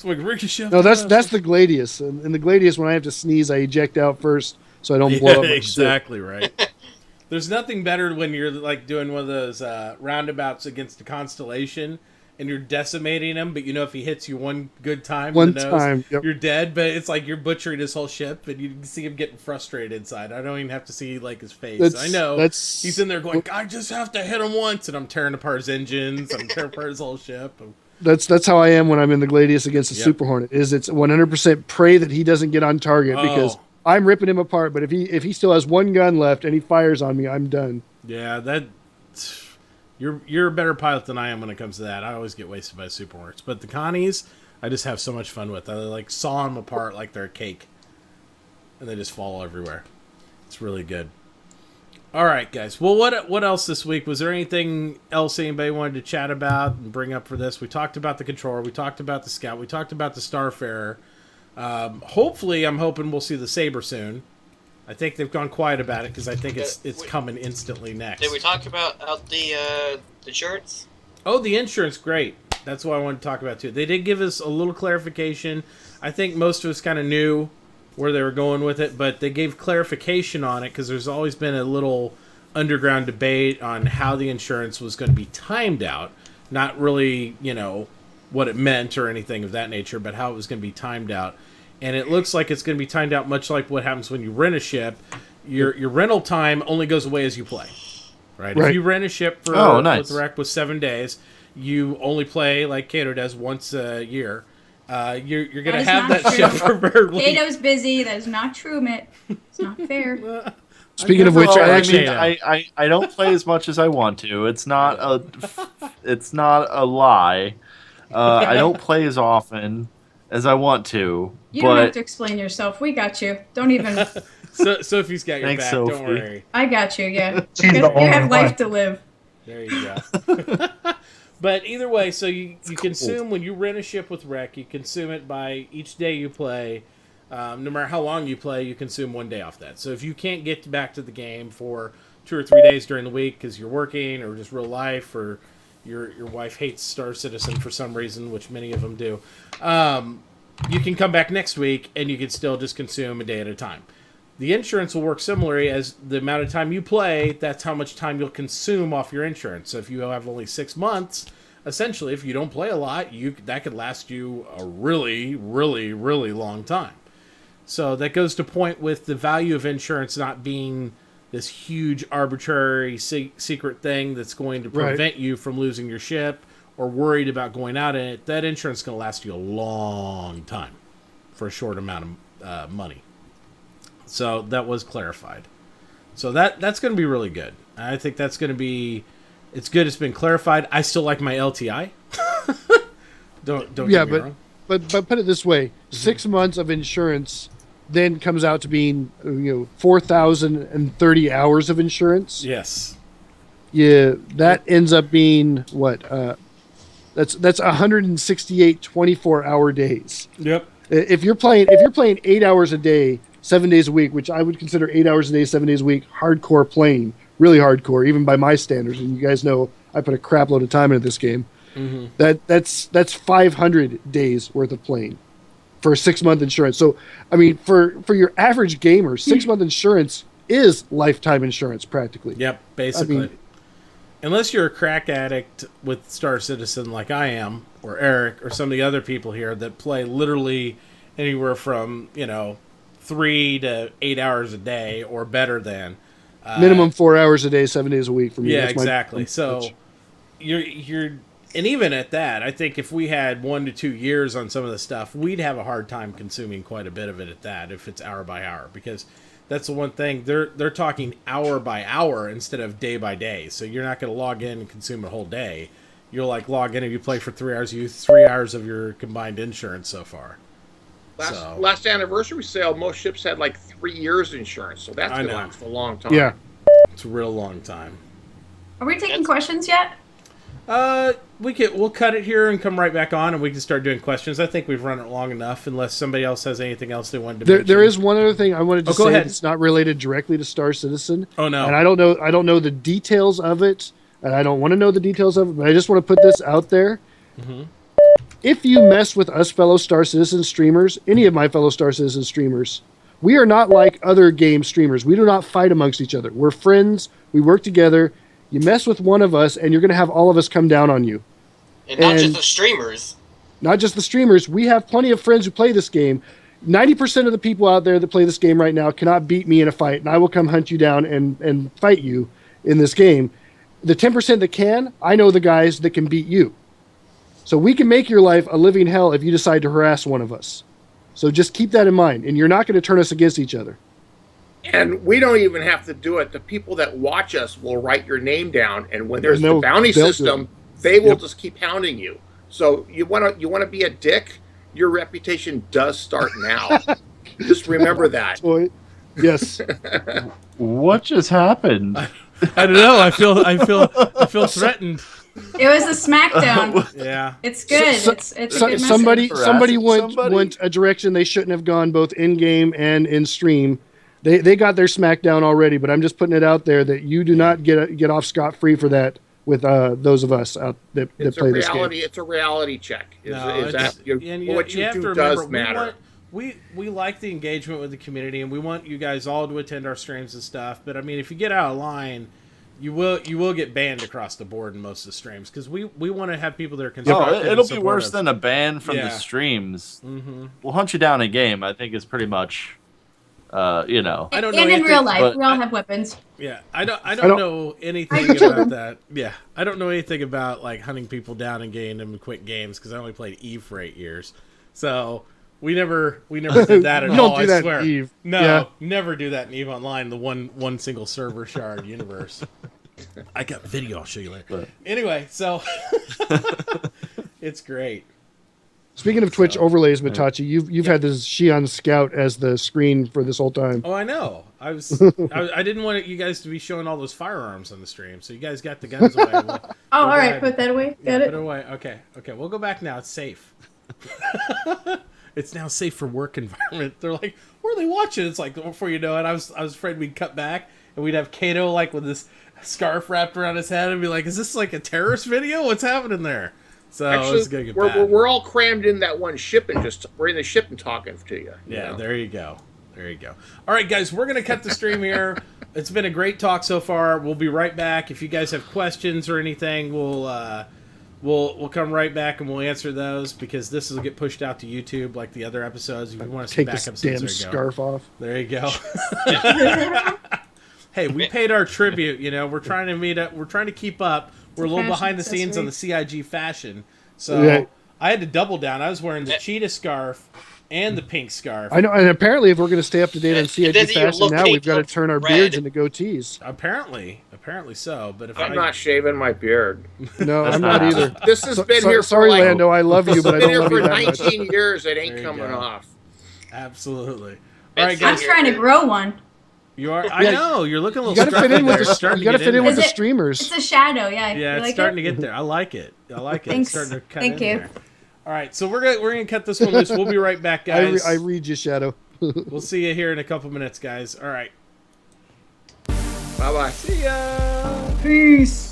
ricochet. No, that's the Gladius. In the Gladius, when I have to sneeze, I eject out first so I don't blow up. my shit. Exactly right. There's nothing better when you're like doing one of those roundabouts against a constellation, and you're decimating him, but if he hits you one good time in the nose, you're dead. But it's like you're butchering his whole ship, and you can see him getting frustrated inside. I don't even have to see like his face. I know he's in there going, "I just have to hit him once," and I'm tearing apart his engines. I'm tearing apart his whole ship. That's how I am when I'm in the Gladius against the Super Hornet. It's 100% pray that he doesn't get on target because I'm ripping him apart. But if he still has one gun left and he fires on me, I'm done. Yeah, you're a better pilot than I am when it comes to that. I always get wasted by Superworks. But the Connies, I just have so much fun with. I like saw them apart like they're a cake. And they just fall everywhere. It's really good. All right, guys. Well, what else this week? Was there anything else anybody wanted to chat about and bring up for this? We talked about the controller. We talked about the Scout. We talked about the Starfarer. Hopefully, I'm hoping we'll see the Saber soon. I think they've gone quiet about it because I think it's coming instantly next. Did we talk about the insurance? Oh, the insurance, great. That's what I wanted to talk about, too. They did give us a little clarification. I think most of us kind of knew where they were going with it, but they gave clarification on it because there's always been a little underground debate on how the insurance was going to be timed out. Not really, what it meant or anything of that nature, but how it was going to be timed out. And it looks like it's going to be timed out much like what happens when you rent a ship. Your rental time only goes away as you play. Right? If you rent a ship for with Wreck with 7 days, you only play like Kato does once a year. You're going to have that ship for very Kato's busy. That is not true, Mitt. It's not fair. Speaking of which, I don't play as much as I want to. It's not a lie. I don't play as often as I want to. You don't have to explain yourself. We got you. Don't even. Sophie's got your Thanks, back. Sophie. Don't worry. I got you. Yeah. She's the You only have life one. to live. There you go. But either way, so you consume, when you rent a ship with Wreck, you consume it by each day you play. No matter how long you play, you consume 1 day off that. So if you can't get back to the game for 2 or 3 days during the week because you're working or just real life, or your wife hates Star Citizen for some reason, which many of them do, you can come back next week and you can still just consume a day at a time. The insurance will work similarly as the amount of time you play. That's how much time you'll consume off your insurance. So if you have only 6 months, essentially, if you don't play a lot, that could last you a really, really, really long time. So that goes to point with the value of insurance not being this huge arbitrary secret thing that's going to prevent you from losing your ship or worried about going out in it. That insurance is going to last you a long time for a short amount of money. So that was clarified. So that's going to be really good. I think that's going to be... It's good it's been clarified. I still like my LTI. Don't get me wrong. But put it this way, 6 months of insurance then comes out to being 4,030 hours of insurance. Yes. Yeah, that ends up being what? That's 168 24-hour days. Yep. If you're playing 8 hours a day, 7 days a week, which I would consider 8 hours a day, 7 days a week, hardcore playing, really hardcore, even by my standards. And you guys know I put a crap load of time into this game. Mm-hmm. That's 500 days worth of playing for a 6 month insurance. So, I mean, for your average gamer, 6 month insurance is lifetime insurance practically. Yep, basically. Unless you're a crack addict with Star Citizen like I am, or Eric, or some of the other people here that play literally anywhere from 3 to 8 hours a day or better than. Minimum 4 hours a day, 7 days a week for me. Yeah, exactly. So you're and even at that, I think if we had 1 to 2 years on some of the stuff, we'd have a hard time consuming quite a bit of it at that if it's hour by hour, because that's the one thing they're talking hour by hour instead of day by day. So you're not going to log in and consume a whole day. You'll log in and you play for 3 hours. You use 3 hours of your combined insurance so far. Last anniversary sale, most ships had 3 years insurance, so that's going to last a long time. Yeah, it's a real long time. Are we taking questions yet? We'll cut it here and come right back on, and we can start doing questions. I think we've run it long enough, unless somebody else has anything else they wanted to mention. There is one other thing I wanted to say ahead. that's not related directly to Star Citizen. Oh no, and I don't know the details of it, and I don't want to know the details of it, but I just want to put this out there. Mm-hmm. If you mess with us fellow Star Citizen streamers, any of my fellow Star Citizen streamers, we are not like other game streamers. We do not fight amongst each other. We're friends. We work together. You mess with one of us, and you're going to have all of us come down on you. And not just the streamers. Not just the streamers. We have plenty of friends who play this game. 90% of the people out there that play this game right now cannot beat me in a fight, and I will come hunt you down and fight you in this game. The 10% that can, I know the guys that can beat you. So we can make your life a living hell if you decide to harass one of us. So just keep that in mind, and you're not going to turn us against each other. And we don't even have to do it. The people that watch us will write your name down, and when there's And the bounty they'll do system, it. they will Yep. just keep hounding you. So you want to be a dick. Your reputation does start now. Just remember that. Boy. Yes. What just happened? I don't know. I feel threatened. It was a smackdown. Yeah. It's good. So- it's a good message. somebody Harassing went somebody? went a direction they shouldn't have gone, both in game and in stream. They got their smackdown already, but I'm just putting it out there that you do not get off scot free for that with those of us out that It's a play this reality. game. It's a reality check. No, Is it's- that and what you have do to does remember, matter? We like the engagement with the community, and we want you guys all to attend our streams and stuff. But I mean, if you get out of line, you will get banned across the board in most of the streams because we want to have people that are Oh, constructive. it'll and be worse supportive. than a ban from Yeah. the streams. Mm-hmm. We'll hunt you down in game. I think is pretty much, I And don't know in anything, real life, but- we all have weapons. Yeah, I don't don't- know anything Hide your about children. that. Yeah, I don't know anything about like hunting people down and getting them in quick games because I only played Eve for 8 years. So we never did that at You don't all. do I that in swear. Eve. No, Yeah. never do that in Eve Online. The one single server shard universe. I got video. I'll show you later. But- Anyway, so it's great. Speaking of Twitch overlays, Mitachi, you've had this Xi'an Scout as the screen for this whole time. Oh, I know. I didn't want you guys to be showing all those firearms on the stream, so you guys got the guns away. Oh, all go right. ahead. Put that away. Yeah, Got put it it. away. Okay. We'll go back now. It's safe. It's now safe for work environment. They're like, where are they watching? It's like before you know it, I was afraid we'd cut back and we'd have Kato like with this scarf wrapped around his head and be like, is this like a terrorist video? What's happening there? So it's gonna get bad. we're all crammed in that one ship and we're in the ship and talking to you. Yeah, know? there you go. All right, guys, we're gonna cut the stream here. It's been a great talk so far. We'll be right back. If you guys have questions or anything, we'll come right back and we'll answer those because this will get pushed out to YouTube like the other episodes. If you want to see Take back this episodes, damn there you scarf off. go. There you go. Hey, we paid our tribute. You know, we're trying to meet up. We're trying to keep up. We're a little Fashion behind the scenes on the accessory. CIG fashion, so Right. I had to double down. I was wearing the cheetah scarf and the pink scarf. I know, and apparently, if we're going to stay up to date on CIG then you fashion look now, we've got to like turn our red. beards into goatees. Apparently so. But if I'm not shaving my beard. No, That's I'm not not either. This has been here for Sorry, like, Lando, I love you, but I been don't here love for you that much. 19 years. It ain't There you coming go. off. Absolutely. All right, It's guys. I'm trying to grow one. You are. I know you're looking a You little. got to fit in scruffy with there. the Starting you got to get fit in with Is the it- streamers. It's a shadow. Yeah. Yeah, You it's like starting it? to get there. I like it. It's Thanks. starting to cut Thank in you. there. All right, so we're gonna cut this one loose. We'll be right back, guys. I read you, Shadow. We'll see you here in a couple minutes, guys. All right. Bye bye. See ya. Peace.